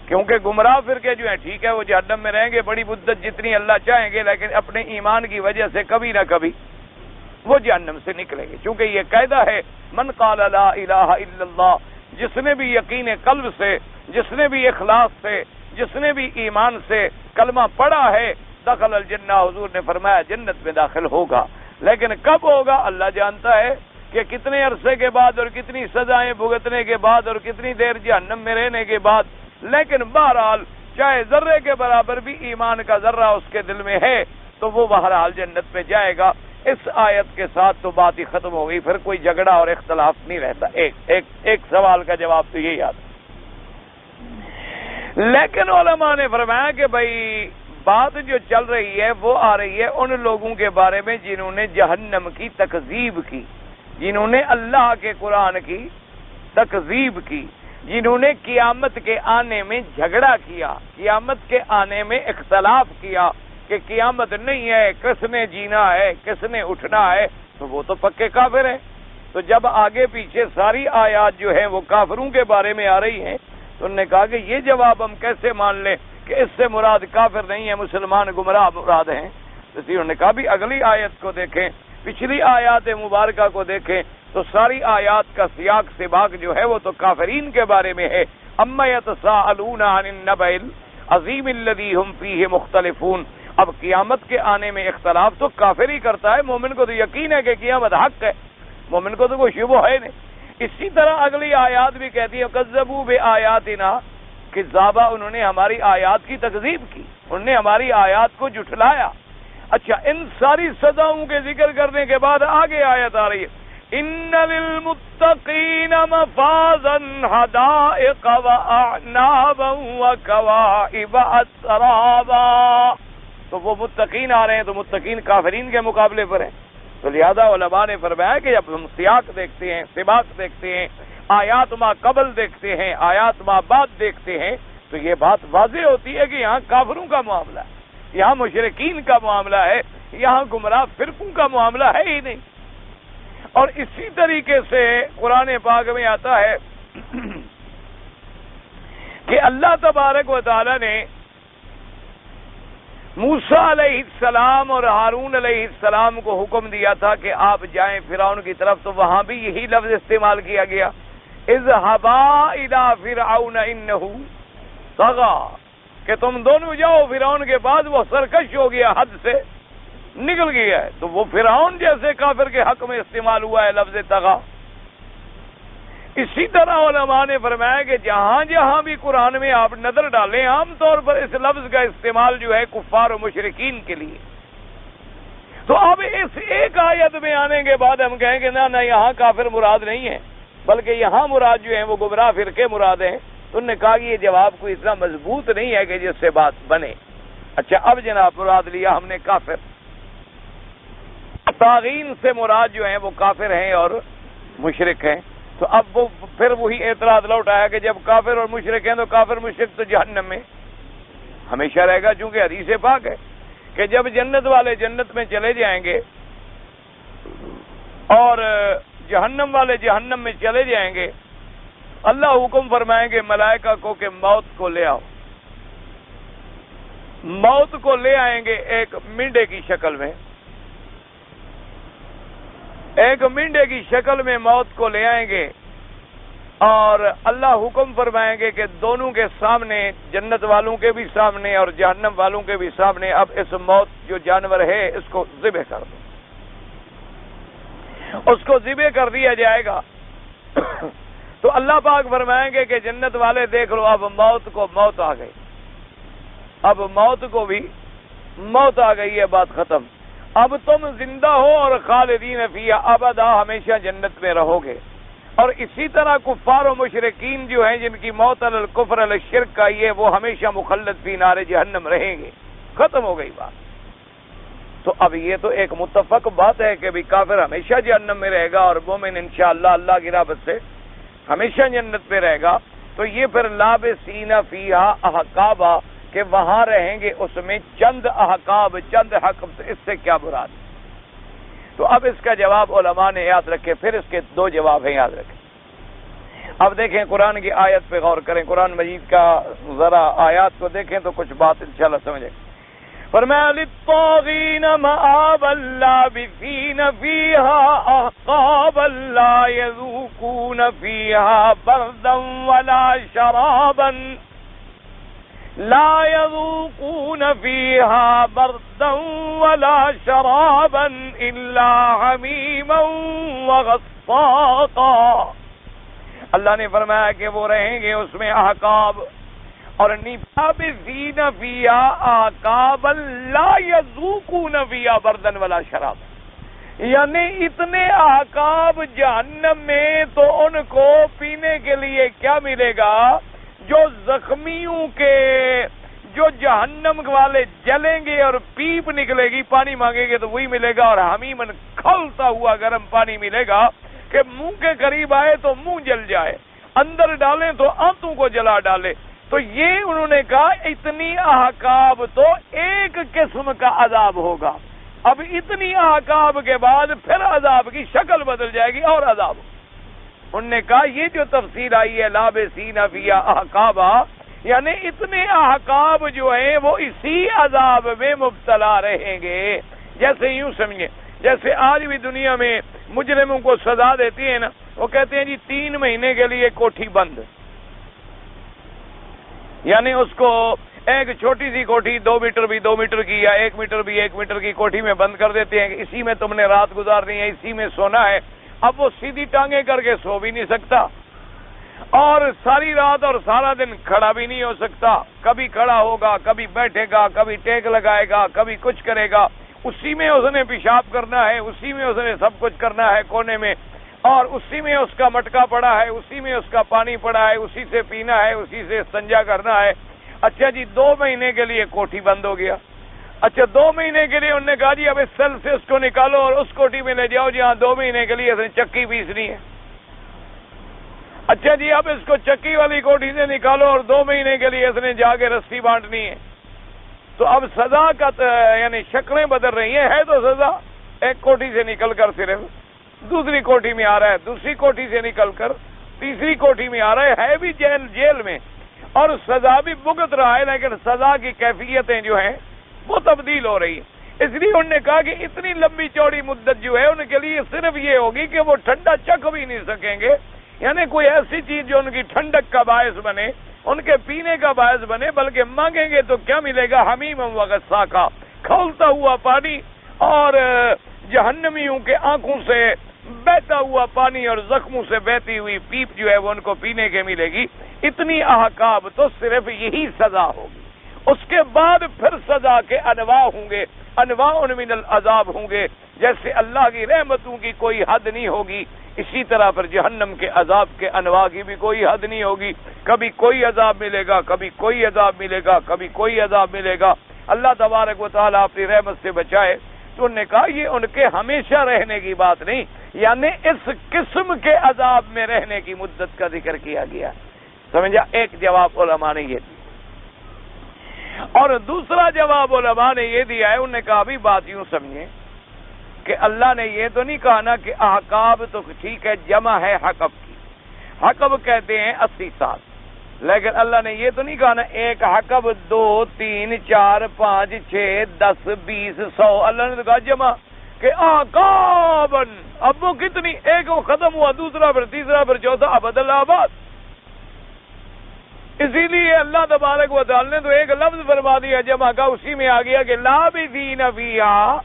کیونکہ گمراہ فرقے جو ہیں ٹھیک ہے وہ جہنم میں رہیں گے بڑی مدت جتنی اللہ چاہیں گے، لیکن اپنے ایمان کی وجہ سے کبھی نہ کبھی وہ جہنم سے نکلیں گے، چونکہ یہ قاعدہ ہے من قال لا الہ الا اللہ، جس نے بھی یقین قلب سے، جس نے بھی اخلاص سے، جس نے بھی ایمان سے کلمہ پڑھا ہے، دخل الجنہ، حضور نے فرمایا جنت میں داخل ہوگا۔ لیکن کب ہوگا اللہ جانتا ہے کہ کتنے عرصے کے بعد اور کتنی سزائیں بھگتنے کے بعد اور کتنی دیر جہنم میں رہنے کے بعد، لیکن بہرحال چاہے ذرے کے برابر بھی ایمان کا ذرہ اس کے دل میں ہے تو وہ بہرحال جنت میں جائے گا۔ اس آیت کے ساتھ تو بات ہی ختم ہو گئی، پھر کوئی جھگڑا اور اختلاف نہیں رہتا۔ ایک سوال کا جواب تو یہی آتا۔ لیکن علماء نے فرمایا کہ بھائی بات جو چل رہی ہے وہ آ رہی ہے ان لوگوں کے بارے میں جنہوں نے جہنم کی تکذیب کی، جنہوں نے اللہ کے قرآن کی تکذیب کی، جنہوں نے قیامت کے آنے میں جھگڑا کیا، قیامت کے آنے میں اختلاف کیا کہ قیامت نہیں ہے، کس نے جینا ہے، کس نے اٹھنا ہے، تو وہ تو پکے کافر ہیں۔ تو جب آگے پیچھے ساری آیات جو ہیں وہ کافروں کے بارے میں آ رہی ہیں تو انہوں نے کہا کہ یہ جواب ہم کیسے مان لیں کہ اس سے مراد کافر نہیں ہے، مسلمان گمراہ مراد ہیں۔ اس لیے انہوں نے کہا بھی اگلی آیت کو دیکھیں، پچھلی آیات مبارکہ کو دیکھیں تو ساری آیات کا سیاق سباق جو ہے وہ تو کافرین کے بارے میں ہے۔ اما یتساءلون عن النبأ العظیم الذی هم فیہ مختلفون۔ اب قیامت کے آنے میں اختلاف تو کافر ہی کرتا ہے، مومن کو تو یقین ہے کہ قیامت حق ہے، مومن کو تو کوئی شبہ ہے نہیں۔ اسی طرح اگلی آیات بھی کہتی ہے کذبوا بآیاتنا، کہ ذابہ انہوں نے ہماری آیات کی تکذیب کی، انہوں نے ہماری آیات کو جھٹلایا۔ اچھا، ان ساری سزاؤں کے ذکر کرنے کے بعد آگے آیت آ رہی ہے ان للمتقین مفازا حدائق واعنابا وکواعب اترابا۔ تو وہ متقین آ رہے ہیں تو متقین کافرین کے مقابلے پر ہیں۔ تو لہذا علماء نے فرمایا کہ جب ہم سیاق دیکھتے ہیں، سباق دیکھتے ہیں، آیات ما قبل دیکھتے ہیں، آیات ما بعد دیکھتے ہیں تو یہ بات واضح ہوتی ہے کہ یہاں کافروں کا معاملہ ہے، یہاں مشرکین کا معاملہ ہے، یہاں گمراہ فرقوں کا معاملہ ہے ہی نہیں۔ اور اسی طریقے سے قرآن پاک میں آتا ہے کہ اللہ تبارک و تعالی نے موسیٰ علیہ السلام اور ہارون علیہ السلام کو حکم دیا تھا کہ آپ جائیں فرعون کی طرف، تو وہاں بھی یہی لفظ استعمال کیا گیا اذهبا الى فرعون انه طغى، کہ تم دونوں جاؤ فرعون کے بعد وہ سرکش ہو گیا، حد سے نکل گیا ہے۔ تو وہ فرعون جیسے کافر کے حق میں استعمال ہوا ہے لفظ طغى۔ اسی طرح علماء نے فرمایا کہ جہاں جہاں بھی قرآن میں آپ نظر ڈالیں عام طور پر اس لفظ کا استعمال جو ہے کفار و مشرکین کے لیے۔ تو اب اس ایک آیت میں آنے کے بعد ہم کہیں گے نہ یہاں کافر مراد نہیں ہے بلکہ یہاں مراد جو ہیں وہ گمراہ فرقے مراد ہیں، تو انہوں نے کہا کہ یہ جواب کوئی اتنا مضبوط نہیں ہے کہ جس سے بات بنے۔ اچھا، اب جناب مراد لیا ہم نے کافر، طاغین سے مراد جو ہیں وہ کافر ہیں اور مشرک ہیں۔ تو اب وہ پھر وہی اعتراض لوٹ آیا کہ جب کافر اور مشرک ہیں تو کافر مشرک تو جہنم میں ہمیشہ رہے گا، چونکہ حدیث پاک ہے کہ جب جنت والے جنت میں چلے جائیں گے اور جہنم والے جہنم میں چلے جائیں گے، اللہ حکم فرمائیں گے ملائکہ کو کہ موت کو لے آؤ. موت کو لے آئیں گے ایک مینڈے کی شکل میں، ایک مینڈے کی شکل میں موت کو لے آئیں گے، اور اللہ حکم فرمائیں گے کہ دونوں کے سامنے، جنت والوں کے بھی سامنے اور جہنم والوں کے بھی سامنے، اب اس موت جو جانور ہے اس کو ذبح کر دو. اس کو ذبح کر دیا جائے گا. تو اللہ پاک فرمائیں گے کہ جنت والے دیکھ لو، اب موت کو موت آ گئی، اب موت کو بھی موت آ گئی ہے، بات ختم. اب تم زندہ ہو اور خالدین فیہا ابدا، ہمیشہ جنت میں رہو گے. اور اسی طرح کفار و مشرکین جو ہیں جن کی موت علی الکفر علی الشرک کا یہ، وہ ہمیشہ مخلد فی نار جہنم رہیں گے. ختم ہو گئی بات. تو اب یہ تو ایک متفق بات ہے کہ بھی کافر ہمیشہ جہنم میں رہے گا اور مومن انشاءاللہ اللہ کی رحمت سے ہمیشہ جنت میں رہے گا. تو یہ پھر لابسین فیہا احقابا، کہ وہاں رہیں گے اس میں چند احقاب، چند حق. اس سے کیا مراد؟ تو اب اس کا جواب علماء نے یاد رکھے. پھر اس کے دو جواب ہیں، یاد رکھیں. اب دیکھیں قرآن کی آیت پہ غور کریں، قرآن مجید کا ذرا آیات کو دیکھیں تو کچھ بات انشاءاللہ سمجھیں. فرمایا للطاغین مآبا لابثین فیہا احقابا لا یذوقون فیہا بردا ولا شرابا، لا يذوقون فيها بردا ولا شرابا إلا حميما وغساقا. اللہ نے فرمایا کہ وہ رہیں گے اس میں احقاب اور لابثین فیہا احقابا لا يذوقون فیہا بردا ولا شرابا، یعنی اتنے احقاب جہنم میں تو ان کو پینے کے لیے کیا ملے گا؟ جو زخمیوں کے، جو جہنم والے جلیں گے اور پیپ نکلے گی، پانی مانگیں گے تو وہی ملے گا. اور حمیمن کھولتا ہوا گرم پانی ملے گا کہ منہ کے قریب آئے تو منہ جل جائے، اندر ڈالیں تو آنتوں کو جلا ڈالے. تو یہ انہوں نے کہا اتنی احقاب تو ایک قسم کا عذاب ہوگا. اب اتنی احقاب کے بعد پھر عذاب کی شکل بدل جائے گی اور عذاب. انہوں نے کہا یہ جو تفسیر آئی ہے لابسین فیہا احقابا، یعنی اتنے احقاب جو ہیں وہ اسی عذاب میں مبتلا رہیں گے. جیسے یوں سمجھیں، جیسے آج بھی دنیا میں مجرموں کو سزا دیتی ہے نا، وہ کہتے ہیں جی 3 مہینے کے لیے کوٹھی بند، یعنی اس کو ایک چھوٹی سی کوٹھی 2 میٹر بھی 2 میٹر کی یا 1 میٹر بھی 1 میٹر کی کوٹھی میں بند کر دیتے ہیں کہ اسی میں تم نے رات گزارنی ہے، اسی میں سونا ہے. اب وہ سیدھی ٹانگیں کر کے سو بھی نہیں سکتا اور ساری رات اور سارا دن کھڑا بھی نہیں ہو سکتا. کبھی کھڑا ہوگا، کبھی بیٹھے گا، کبھی ٹیک لگائے گا، کبھی کچھ کرے گا. اسی میں اس نے پیشاب کرنا ہے، اسی میں اس نے سب کچھ کرنا ہے کونے میں، اور اسی میں اس کا مٹکا پڑا ہے، اسی میں اس کا پانی پڑا ہے، اسی سے پینا ہے، اسی سے استنجا کرنا ہے. اچھا جی 2 مہینے کے لیے کوٹھی بند ہو گیا. اچھا 2 مہینے کے لیے انہوں نے کہا جی اب اس سیل سے اس کو نکالو اور اس کوٹھی میں لے جاؤ جہاں 2 مہینے کے لیے اس نے چکی پیسنی ہے. اچھا جی اب اس کو چکی والی کوٹھی سے نکالو اور 2 مہینے کے لیے اس نے جا کے رسی بانٹنی ہے. تو اب سزا کا یعنی شکلیں بدل رہی ہیں. ہے تو سزا ایک کوٹھی سے نکل کر صرف دوسری کوٹھی میں آ رہا ہے، دوسری کوٹھی سے نکل کر تیسری کوٹھی میں آ رہا ہے بھی جیل میں، اور سزا بھی بھگت رہا ہے، لیکن سزا کی کیفیتیں جو ہیں وہ تبدیل ہو رہی ہیں. اس لیے انہوں نے کہا کہ اتنی لمبی چوڑی مدت جو ہے ان کے لیے صرف یہ ہوگی کہ وہ ٹھنڈا چکھ بھی نہیں سکیں گے، یعنی کوئی ایسی چیز جو ان کی ٹھنڈک کا باعث بنے، ان کے پینے کا باعث بنے، بلکہ مانگیں گے تو کیا ملے گا؟ حمیم و غساقا، کھولتا ہوا پانی اور جہنمیوں کے آنکھوں سے بہتا ہوا پانی اور زخموں سے بہتی ہوئی پیپ جو ہے وہ ان کو پینے کے ملے گی. اتنی احقاب تو صرف یہی سزا ہوگی. اس کے بعد پھر سزا کے انواع ہوں گے، انواع من العذاب ہوں گے. جیسے اللہ کی رحمتوں کی کوئی حد نہیں ہوگی، اسی طرح پر جہنم کے عذاب کے انواع کی بھی کوئی حد نہیں ہوگی. کبھی کوئی عذاب ملے گا، کبھی کوئی عذاب ملے گا، کبھی کوئی عذاب ملے گا. اللہ تبارک و تعالیٰ اپنی رحمت سے بچائے. تو انہوں نے کہا یہ ان کے ہمیشہ رہنے کی بات نہیں، یعنی اس قسم کے عذاب میں رہنے کی مدت کا ذکر کیا گیا. سمجھا؟ ایک جواب علماء نے یہ دیا. اور دوسرا جواب علماء نے یہ دیا ہے، انہوں نے کہا بھی بات یوں سمجھیں کہ اللہ نے یہ تو نہیں کہا نا کہ احقاب تو ٹھیک ہے جمع ہے حقب کی، حقب کہتے ہیں 80 سال، لیکن اللہ نے یہ تو نہیں کہا نا ایک حقب 2 3 4 5 6 10 20 100، اللہ نے تو کہا جمع کہ احقابن، اب وہ کتنی، ایک وہ ختم ہوا، دوسرا پھر تیسرا پھر چوتھا ابد الآباد۔ اسی لیے اللہ تبارک و تعالی نے تو ایک لفظ فرما دیا جمع کا، اسی میں آ گیا کہ لابثین فیہا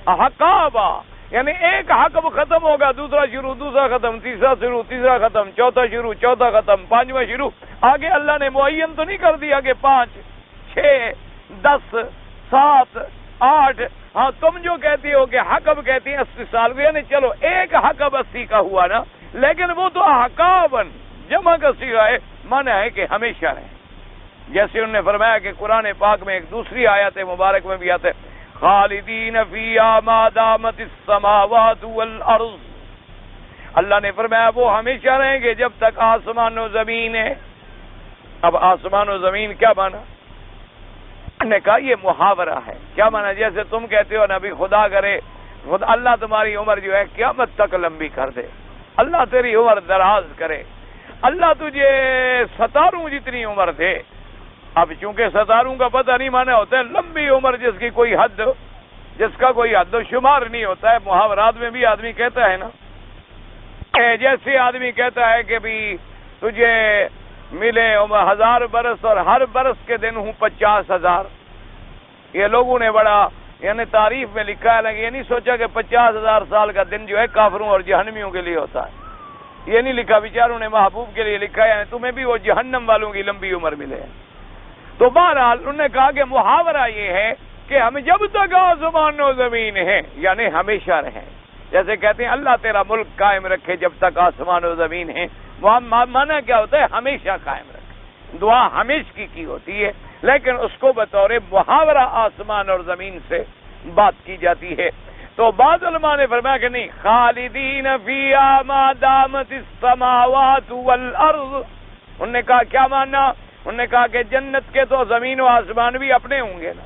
احقابا، یعنی ایک حقب ختم ہوگا، دوسرا شروع، دوسرا ختم، تیسرا شروع، تیسرا ختم، چوتھا شروع، چوتھا ختم، پانچواں شروع۔ آگے اللہ نے معین تو نہیں کر دیا کہ 5 6 10 7 8۔ ہاں تم جو کہتی ہو کہ حقب کہتی ہیں 80 سال کو، یعنی چلو ایک حقب 80 کا ہوا نا، لیکن وہ تو احقابن جمع کا صیغہ ہے، معنی ہے کہ ہمیشہ رہیں۔ جیسے انہوں نے فرمایا کہ قرآن پاک میں ایک دوسری آیت مبارک میں بھی آتا ہے خالدین فیہا ما دامت السماوات والارض، اللہ نے فرمایا وہ ہمیشہ رہیں گے جب تک آسمان و زمین ہے۔ اب آسمان و زمین کیا مانا؟ نے کہا یہ محاورہ ہے۔ کیا مانا؟ جیسے تم کہتے ہو نبی خدا کرے اللہ تمہاری عمر جو ہے قیامت تک لمبی کر دے، اللہ تیری عمر دراز کرے، اللہ تجھے 17 جتنی عمر دے۔ اب چونکہ 17 کا پتہ نہیں مانا ہوتا ہے لمبی عمر، جس کی کوئی حد، جس کا کوئی حد و شمار نہیں ہوتا ہے۔ محاورات میں بھی آدمی کہتا ہے نا، جیسے آدمی کہتا ہے کہ بھی تجھے ملے 1000 برس اور ہر برس کے دن ہوں 50,000۔ یہ لوگوں نے بڑا یعنی تعریف میں لکھا ہے، لیکن یہ نہیں سوچا کہ 50,000 سال کا دن جو ہے کافروں اور جہنمیوں کے لیے ہوتا ہے۔ یہ نہیں لکھا، بیچاروں نے محبوب کے لیے لکھا ہے یعنی تمہیں بھی وہ جہنم والوں کی لمبی عمر ملے۔ تو بہرحال انہوں نے کہا کہ محاورہ یہ ہے کہ ہم جب تک آسمان و زمین ہے یعنی ہمیشہ رہیں۔ جیسے کہتے ہیں اللہ تیرا ملک قائم رکھے جب تک آسمان و زمین ہے، مانا کیا ہوتا ہے؟ ہمیشہ قائم رکھے۔ دعا ہمیشہ کی ہوتی ہے، لیکن اس کو بطور محاورہ آسمان اور زمین سے بات کی جاتی ہے۔ تو بعض علماء نے فرمایا کہ نہیں، خالدین فیہا ما دامت السماوات والارض، انہوں نے کہا کیا ماننا؟ انہوں نے کہا کہ جنت کے تو زمین و آسمان بھی اپنے ہوں گے نا،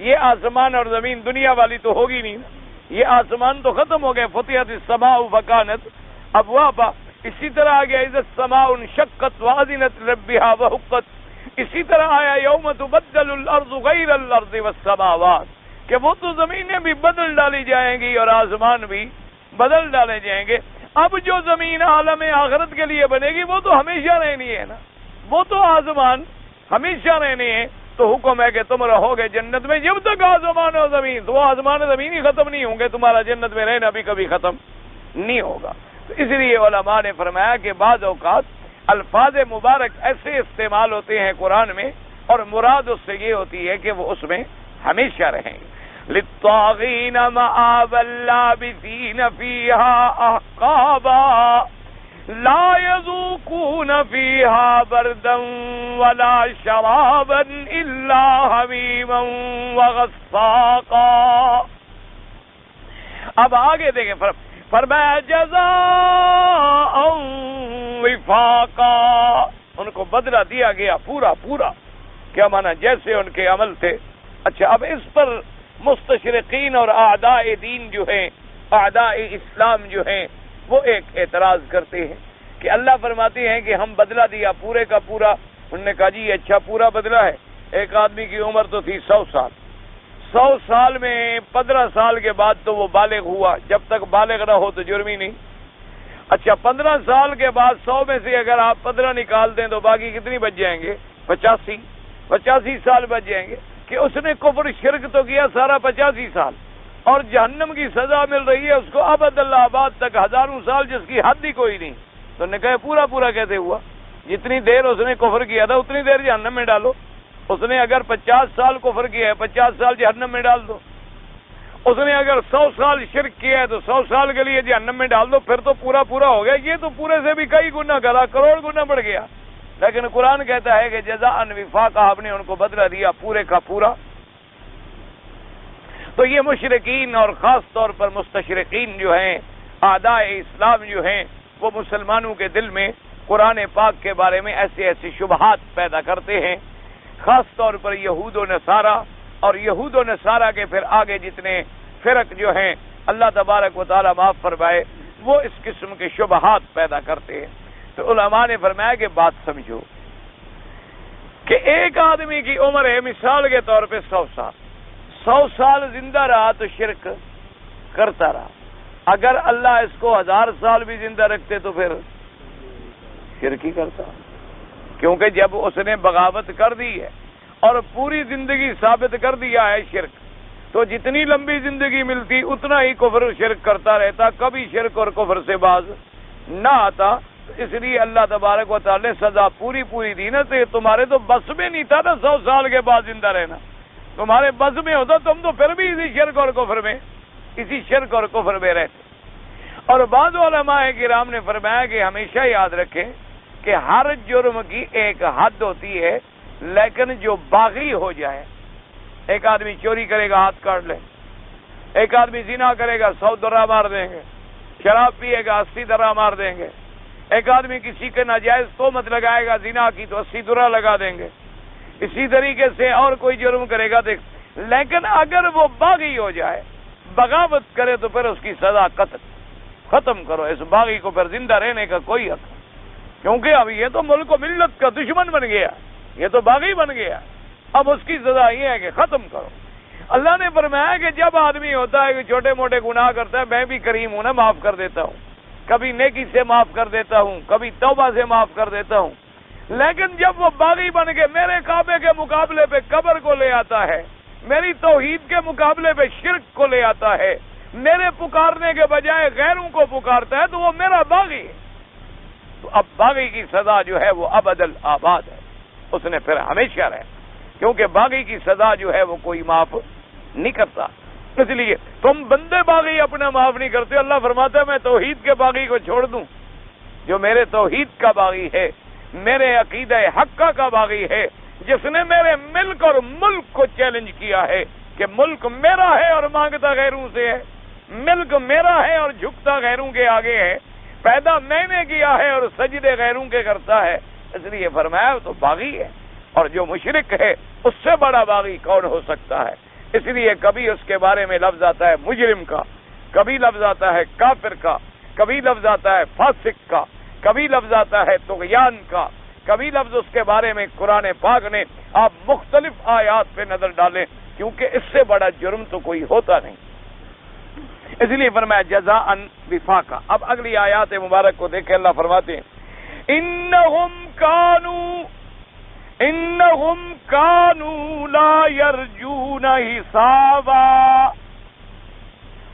یہ آسمان اور زمین دنیا والی تو ہوگی نہیں نا، یہ آسمان تو ختم ہو گئے، فتحت السماء فکانت ابوابا۔ اسی طرح آ گیا اذا السماء انشقت واذنت لربها وحقت، اسی طرح آیا یوم تبدل الارض غیر الارض والسماوات، کہ وہ تو زمینیں بھی بدل ڈالی جائیں گی اور آسمان بھی بدل ڈالے جائیں گے۔ اب جو زمین عالم آخرت کے لیے بنے گی وہ تو ہمیشہ رہنی ہے نا، وہ تو آسمان ہمیشہ رہنے ہیں۔ تو حکم ہے کہ تم رہو گے جنت میں جب تک آسمان و زمین، تو وہ آسمان و زمین ہی ختم نہیں ہوں گے، تمہارا جنت میں رہنا بھی کبھی ختم نہیں ہوگا۔ تو اس لیے علماء نے فرمایا کہ بعض اوقات الفاظ مبارک ایسے استعمال ہوتے ہیں قرآن میں اور مراد اس سے یہ ہوتی ہے کہ وہ اس میں ہمیشہ رہیں گے۔ للطاغین مآبا لابثین فیہا احقابا لا يذوقون فيها بردا ولا شرابا إلا حميما وغساقا۔ اب آگے دیکھیں فرمایا جزاء وفاقا، ان کو بدلہ دیا گیا پورا پورا۔ کیا مانا؟ جیسے ان کے عمل تھے۔ اچھا، اب اس پر مستشرقین اور اعداء دین جو ہیں، اعداء اسلام جو ہیں، وہ ایک اعتراض کرتے ہیں کہ اللہ فرماتے ہیں کہ ہم بدلہ دیا پورے کا پورا۔ انہوں نے کہا جی اچھا پورا بدلہ ہے، ایک آدمی کی عمر تو تھی 100 سال، 100 سال میں 15 سال کے بعد تو وہ بالغ ہوا، جب تک بالغ نہ ہو تو جرم ہی نہیں۔ اچھا 15 سال کے بعد 100 میں سے اگر آپ 15 نکال دیں تو باقی کتنی بچ جائیں گے؟ 85 سال بچ جائیں گے۔ کہ اس نے کفر شرک تو کیا سارا 85 سال، اور جہنم کی سزا مل رہی ہے اس کو ابد الآباد تک 1000 سال، جس کی حد ہی کوئی نہیں۔ تو نے کہا پورا پورا کیسے ہوا؟ جتنی دیر اس نے کفر کیا تھا اتنی دیر جہنم میں ڈالو۔ اس نے اگر 50 سال کفر کیا ہے 50 سال جہنم میں ڈال دو۔ اس نے اگر 100 سال شرک کیا ہے تو 100 سال کے لیے جہنم میں ڈال دو، پھر تو پورا پورا ہو گیا۔ یہ تو پورے سے بھی کئی گنا کرا، کروڑ گنا بڑھ گیا۔ لیکن قرآن کہتا ہے کہ جزاء وفاقا، آپ نے ان کو بدلہ دیا پورے کا پورا۔ تو یہ مشرکین اور خاص طور پر مستشرقین جو ہیں، اعداء اسلام جو ہیں، وہ مسلمانوں کے دل میں قرآن پاک کے بارے میں ایسی شبہات پیدا کرتے ہیں، خاص طور پر یہود و نصارہ، اور یہود و نصارہ کے پھر آگے جتنے فرق جو ہیں اللہ تبارک و تعالی معاف فرمائے، وہ اس قسم کے شبہات پیدا کرتے ہیں۔ تو علماء نے فرمایا کہ بات سمجھو کہ ایک آدمی کی عمر ہے مثال کے طور پہ 100 سال، 100 سال زندہ رہا تو شرک کرتا رہا، اگر اللہ اس کو 1000 سال بھی زندہ رکھتے تو پھر شرک ہی کرتا، کیونکہ جب اس نے بغاوت کر دی ہے اور پوری زندگی ثابت کر دیا ہے شرک، تو جتنی لمبی زندگی ملتی اتنا ہی کفر شرک کرتا رہتا، کبھی شرک اور کفر سے باز نہ آتا۔ اس لیے اللہ تبارک و تعالی نے سزا پوری دی نا، تو تمہارے تو بس میں نہیں تھا نا 100 سال کے بعد زندہ رہنا، تمہارے بس میں ہوتا تم تو پھر بھی اسی شرک اور کفر میں رہتے۔ اور بعض علماء کرام نے فرمایا کہ ہمیشہ یاد رکھیں کہ ہر جرم کی ایک حد ہوتی ہے، لیکن جو باغی ہو جائے، ایک آدمی چوری کرے گا ہاتھ کاٹ لیں، ایک آدمی زنا کرے گا 100 درہ مار دیں گے، شراب پیے گا 80 درہ مار دیں گے، ایک آدمی کسی کے ناجائز تہمت لگائے گا زنا کی تو 80 درہ لگا دیں گے، اسی طریقے سے اور کوئی جرم کرے گا دیکھ، لیکن اگر وہ باغی ہو جائے، بغاوت کرے تو پھر اس کی سزا قتل، ختم کرو، اس باغی کو پھر زندہ رہنے کا کوئی حق نہیں، کیونکہ اب یہ تو ملک و ملت کا دشمن بن گیا، یہ تو باغی بن گیا، اب اس کی سزا یہ ہے کہ ختم کرو۔ اللہ نے فرمایا کہ جب آدمی ہوتا ہے کہ چھوٹے موٹے گناہ کرتا ہے، میں بھی کریم ہوں نا، معاف کر دیتا ہوں، کبھی نیکی سے معاف کر دیتا ہوں، کبھی توبہ سے معاف کر دیتا ہوں، لیکن جب وہ باغی بن کے میرے کعبے کے مقابلے پہ قبر کو لے آتا ہے، میری توحید کے مقابلے پہ شرک کو لے آتا ہے، میرے پکارنے کے بجائے غیروں کو پکارتا ہے، تو وہ میرا باغی ہے۔ تو اب باغی کی سزا جو ہے وہ ابدل آباد ہے، اس نے پھر ہمیشہ رہے، کیونکہ باغی کی سزا جو ہے وہ کوئی معاف نہیں کرتا۔ اس لیے تم بندے باغی اپنا معاف نہیں کرتے، اللہ فرماتا ہے میں توحید کے باغی کو چھوڑ دوں، جو میرے توحید کا باغی ہے، میرے عقیدہ حقہ کا باغی ہے، جس نے میرے ملک اور ملک کو چیلنج کیا ہے کہ ملک میرا ہے اور مانگتا غیروں سے ہے، ملک میرا ہے اور جھکتا غیروں کے آگے ہے، پیدا میں نے کیا ہے اور سجدے غیروں کے کرتا ہے، اس لیے فرمایا تو باغی ہے، اور جو مشرک ہے اس سے بڑا باغی کون ہو سکتا ہے۔ اس لیے کبھی اس کے بارے میں لفظ آتا ہے مجرم کا، کبھی لفظ آتا ہے کافر کا، کبھی لفظ آتا ہے فاسق کا، کبھی لفظ آتا ہے طغیان کا، کبھی لفظ اس کے بارے میں قرآن پاک نے آپ مختلف آیات پہ نظر ڈالیں، کیونکہ اس سے بڑا جرم تو کوئی ہوتا نہیں۔ اس لیے فرمایا جزاء وفاقا۔ اب اگلی آیات مبارک کو دیکھیں، اللہ فرماتے ہیں انہم کانوا لا یرجون حسابا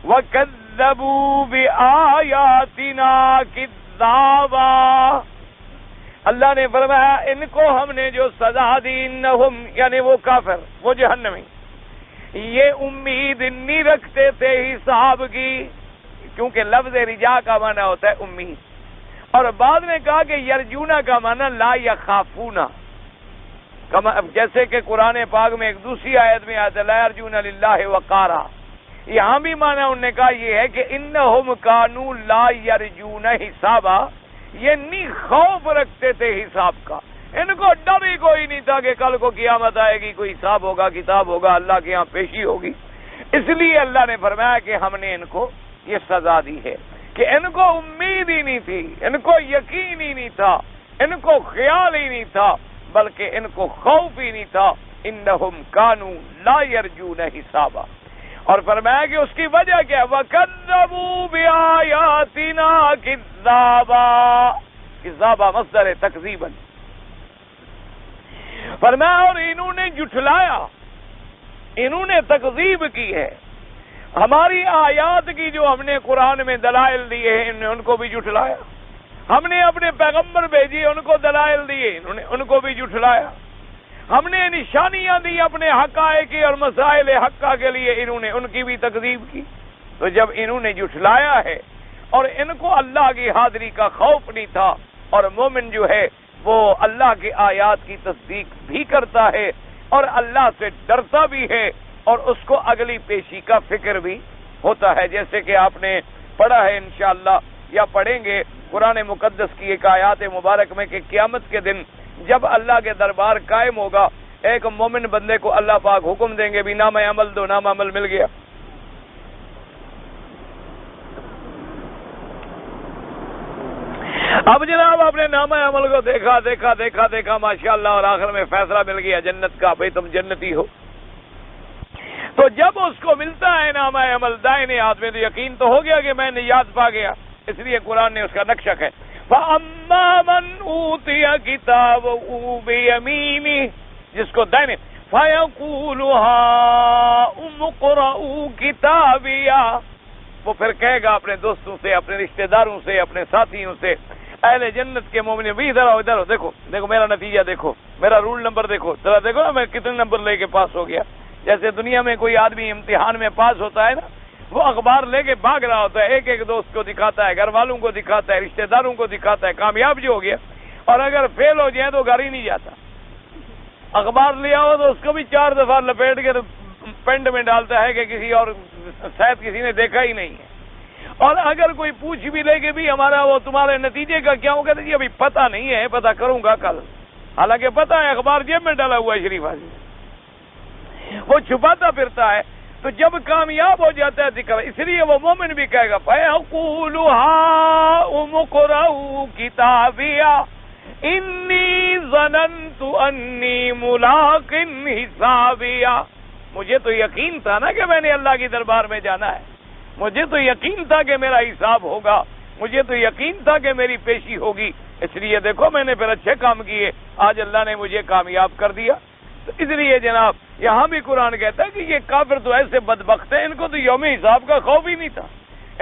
وکذبوا بآیاتنا کذابا۔ اللہ نے فرمایا ان کو ہم نے جو سزا دی، انہم یعنی وہ کافر، وہ جہنمی، یہ امید نہیں رکھتے تھے حساب کی، کیونکہ لفظ رجا کا معنی ہوتا ہے امید، اور بعد میں کہا کہ یرجونا کا معنی لا یخافونا، جیسے کہ قرآن پاک میں ایک دوسری آیت میں آتا ہے لا یرجون للہ وقارا، یہاں بھی معنی انہوں نے کہا یہ ہے کہ انہم کانوا لا یرجون حسابا، یہ نہیں خوف رکھتے تھے حساب کا، ان کو ڈر ہی کوئی نہیں تھا کہ کل کو قیامت آئے گی، کوئی حساب ہوگا، کتاب ہوگا، اللہ کے ہاں پیشی ہوگی۔ اس لیے اللہ نے فرمایا کہ ہم نے ان کو یہ سزا دی ہے کہ ان کو امید ہی نہیں تھی، ان کو یقین ہی نہیں تھا، ان کو خیال ہی نہیں تھا، بلکہ ان کو خوف ہی نہیں تھا۔ انہم کانوا لا یرجون حسابا، اور فرمایا کہ اس کی وجہ کیا، وَكَذَّبُوا بِآيَاتِنَا كِذَّابًا، کذابا مصدر تکذیبا، فرمایا اور انہوں نے جھٹلایا، انہوں نے تکذیب کی ہے ہماری آیات کی، جو ہم نے قرآن میں دلائل دیے ہیں ان کو بھی جھٹلایا، ہم نے اپنے پیغمبر بھیجے ان کو دلائل دیے، انہوں نے ان کو بھی جھٹلایا، ہم نے نشانیاں دی اپنے حقائق اور مسائل حقہ کے لیے، انہوں نے ان کی بھی تکذیب کی۔ تو جب انہوں نے جھٹلایا ہے اور ان کو اللہ کی حاضری کا خوف نہیں تھا، اور مومن جو ہے وہ اللہ کی آیات کی تصدیق بھی کرتا ہے اور اللہ سے ڈرتا بھی ہے، اور اس کو اگلی پیشی کا فکر بھی ہوتا ہے، جیسے کہ آپ نے پڑھا ہے انشاءاللہ یا پڑھیں گے قرآن مقدس کی ایک آیات مبارک میں کہ قیامت کے دن جب اللہ کے دربار قائم ہوگا، ایک مومن بندے کو اللہ پاک حکم دیں گے بھی نام عمل دو، نام عمل مل گیا، اب جناب اپنے نامہ عمل کو دیکھا دیکھا دیکھا دیکھا ماشاءاللہ، اور آخر میں فیصلہ مل گیا جنت کا، بھئی تم جنتی ہو۔ تو جب اس کو ملتا ہے نامہ عمل دائنے ہاتھ میں، تو یقین تو ہو گیا کہ میں نجات پا گیا، اس لیے قرآن نے اس کا نقشہ ہے فَأَمَّا مَنْ أُوتِيَ كِتَابَهُ بِيَمِينِهِ، جس کو دائنے فَيَقُولُ هَاؤُمُ اقْرَءُوا كِتَابِيَهْ، وہ پھر کہے گا اپنے دوستوں سے، اپنے رشتہ داروں سے، اپنے ساتھیوں سے، اہل جنت کے مومنین، بھی ادھر آؤ ادھر آؤ، دیکھو دیکھو میرا نتیجہ، دیکھو میرا رول نمبر، دیکھو ذرا دیکھو نا میں کتنے نمبر لے کے پاس ہو گیا۔ جیسے دنیا میں کوئی آدمی امتحان میں پاس ہوتا ہے نا، وہ اخبار لے کے بھاگ رہا ہوتا ہے، ایک ایک دوست کو دکھاتا ہے، گھر والوں کو دکھاتا ہے، رشتہ داروں کو دکھاتا ہے، کامیاب جو ہو گیا، اور اگر فیل ہو جائے تو گھر ہی نہیں جاتا، اخبار لیا ہو تو اس کو بھی 4 دفعہ لپیٹ کے پینٹ میں ڈالتا ہے کہ کسی اور شاید کسی نے دیکھا ہی نہیں ہے۔ اور اگر کوئی پوچھ بھی لے کہ بھی ہمارا وہ تمہارے نتیجے کا کیا ہوگا، جی ابھی پتہ نہیں ہے، پتہ کروں گا کل، حالانکہ پتہ ہے اخبار جیب میں ڈالا ہوا ہے شریف آدمی، وہ چھپاتا پھرتا ہے۔ تو جب کامیاب ہو جاتا ہے ذکر، اس لیے وہ مومن بھی کہے گا فَيَقُولُ هَاؤُمُ اقْرَءُوا كِتَابِيَهْ إِنِّي ظَنَنْتُ أَنِّي مُلَاقٍ حِسَابِيَهْ، مجھے تو یقین تھا نا کہ میں نے اللہ کے دربار میں جانا ہے، مجھے تو یقین تھا کہ میرا حساب ہوگا، مجھے تو یقین تھا کہ میری پیشی ہوگی، اس لیے دیکھو میں نے پھر اچھے کام کیے، آج اللہ نے مجھے کامیاب کر دیا۔ تو اس لیے جناب یہاں بھی قرآن کہتا ہے کہ یہ کافر تو ایسے بدبخت ہیں، ان کو تو یوم حساب کا خوف ہی نہیں تھا،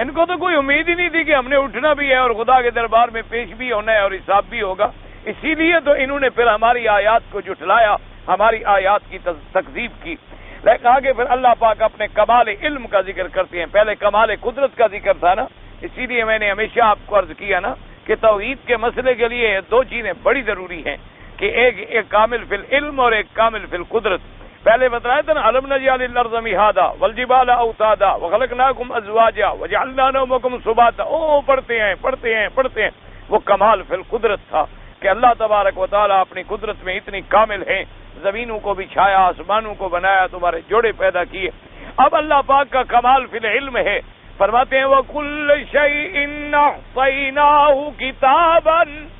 ان کو تو کوئی امید ہی نہیں تھی کہ ہم نے اٹھنا بھی ہے اور خدا کے دربار میں پیش بھی ہونا ہے اور حساب بھی ہوگا، اسی لیے تو انہوں نے پھر ہماری آیات کو جھٹلایا، ہماری آیات کی تکذیب کی۔ لیکن آگے پھر اللہ پاک اپنے کمال علم کا ذکر کرتے ہیں، پہلے کمال قدرت کا ذکر تھا نا، اسی لیے میں نے ہمیشہ آپ کو عرض کیا نا کہ توحید کے مسئلے کے لیے 2 چیزیں بڑی ضروری ہیں، کہ ایک کامل فی العلم اور ایک کامل فی القدرت۔ پہلے بتایا تھا نا الم نجعل الارض مہادا والجبال اوتادا وخلقناکم ازواجا وجعلنا نومکم سباتا، پڑھتے ہیں، وہ کمال فی القدرت تھا کہ اللہ تبارک و تعالیٰ اپنی قدرت میں اتنی کامل ہیں، زمینوں کو بچھایا، آسمانوں کو بنایا، تمہارے جوڑے پیدا کیے۔ اب اللہ پاک کا کمال فی العلم ہے، فرماتے ہیں وَكُلَّ شَيْءٍ أَحْصَيْنَاهُ كِتَابًا،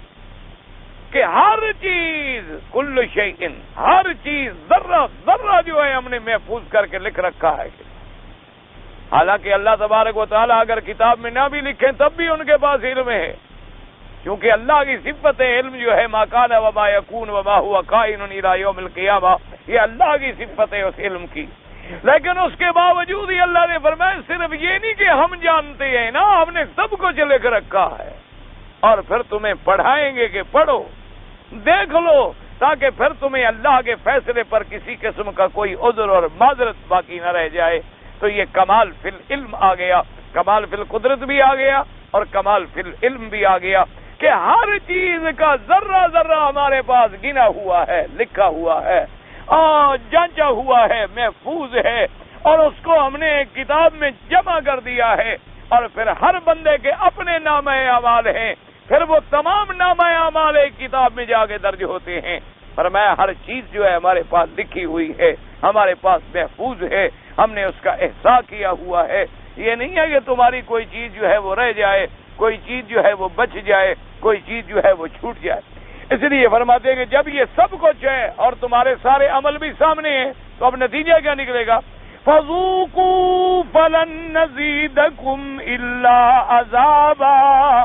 کہ ہر چیز، کل شیء، ہر چیز، ذرہ جو ہے ہم نے محفوظ کر کے لکھ رکھا ہے۔ حالانکہ اللہ تبارک و تعالیٰ اگر کتاب میں نہ بھی لکھیں تب بھی ان کے پاس علم ہے، کیونکہ اللہ کی صفت علم جو ہے ما کان وما یکون وما هو کائن الی یوم القیامہ، یہ اللہ کی صفت ہے اس علم کی۔ لیکن اس کے باوجود ہی اللہ نے فرمایا صرف یہ نہیں کہ ہم جانتے ہیں نا، ہم نے سب کچھ لکھ رکھا ہے، اور پھر تمہیں پڑھائیں گے کہ پڑھو، دیکھ لو، تاکہ پھر تمہیں اللہ کے فیصلے پر کسی قسم کا کوئی عذر اور معذرت باقی نہ رہ جائے۔ تو یہ کمال فی العلم آ گیا، کمال فی القدرت بھی آ گیا اور کمال فی العلم بھی آ گیا، کہ ہر چیز کا ذرہ ذرہ ہمارے پاس گنا ہوا ہے، لکھا ہوا ہے، جانچا ہوا ہے، محفوظ ہے، اور اس کو ہم نے ایک کتاب میں جمع کر دیا ہے، اور پھر ہر بندے کے اپنے نامہ اعمال ہیں، پھر وہ تمام نامہ اعمال ایک کتاب میں جا کے درج ہوتے ہیں۔ فرمایا ہر چیز جو ہے ہمارے پاس لکھی ہوئی ہے، ہمارے پاس محفوظ ہے، ہم نے اس کا احصاء کیا ہوا ہے۔ یہ نہیں ہے کہ تمہاری کوئی چیز جو ہے وہ رہ جائے، کوئی چیز جو ہے وہ بچ جائے، کوئی چیز جو ہے وہ چھوٹ جائے۔ اس لیے فرماتے ہیں کہ جب یہ سب کچھ ہے اور تمہارے سارے عمل بھی سامنے ہیں، تو اب نتیجہ کیا نکلے گا؟ فَذُوقُوا فَلَن نَّزِيدَكُمْ إِلَّا عَذَابًا۔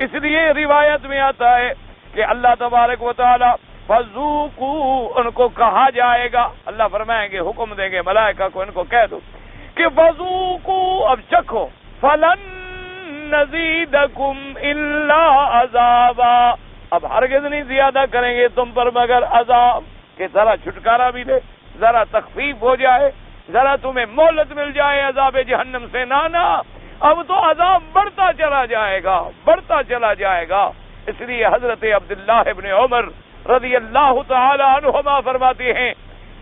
اس لیے روایت میں آتا ہے کہ اللہ تبارک و تعالی فَذُوقُوا، ان کو کہا جائے گا، اللہ فرمائیں گے، حکم دیں گے ملائکہ کو، ان کو کہہ دو کہ فَذُوقُوا، اب چکھو، فَلَن نَّزِيدَكُمْ إِلَّا عَذَابًا، اب ہرگز نہیں زیادہ کریں گے تم پر مگر عذاب، کہ ذرا چھٹکارا بھی لے، ذرا تخفیف ہو جائے، ذرا تمہیں مہلت مل جائے عذاب جہنم سے، نانا، اب تو عذاب بڑھتا چلا جائے گا، بڑھتا چلا جائے گا۔ اس لیے حضرت عبداللہ ابن عمر رضی اللہ تعالی عنہما فرماتے ہیں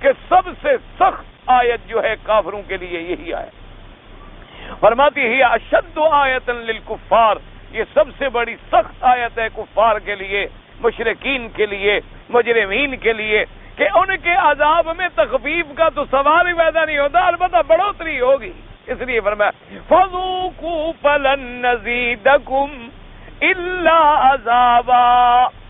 کہ سب سے سخت آیت جو ہے کافروں کے لیے یہی آیت، فرماتی ہے اشد آیت للکفار، یہ سب سے بڑی سخت آیت ہے کفار کے لیے، مشرکین کے لیے، مجرمین کے لیے، کہ ان کے عذاب میں تخفیف کا تو سوال ہی پیدا نہیں ہوتا، البتہ بڑھوتری ہوگی۔ اس لیے فرمایا فَذُوقُوا فَلَن نَّزِيدَكُمْ الا عذابا،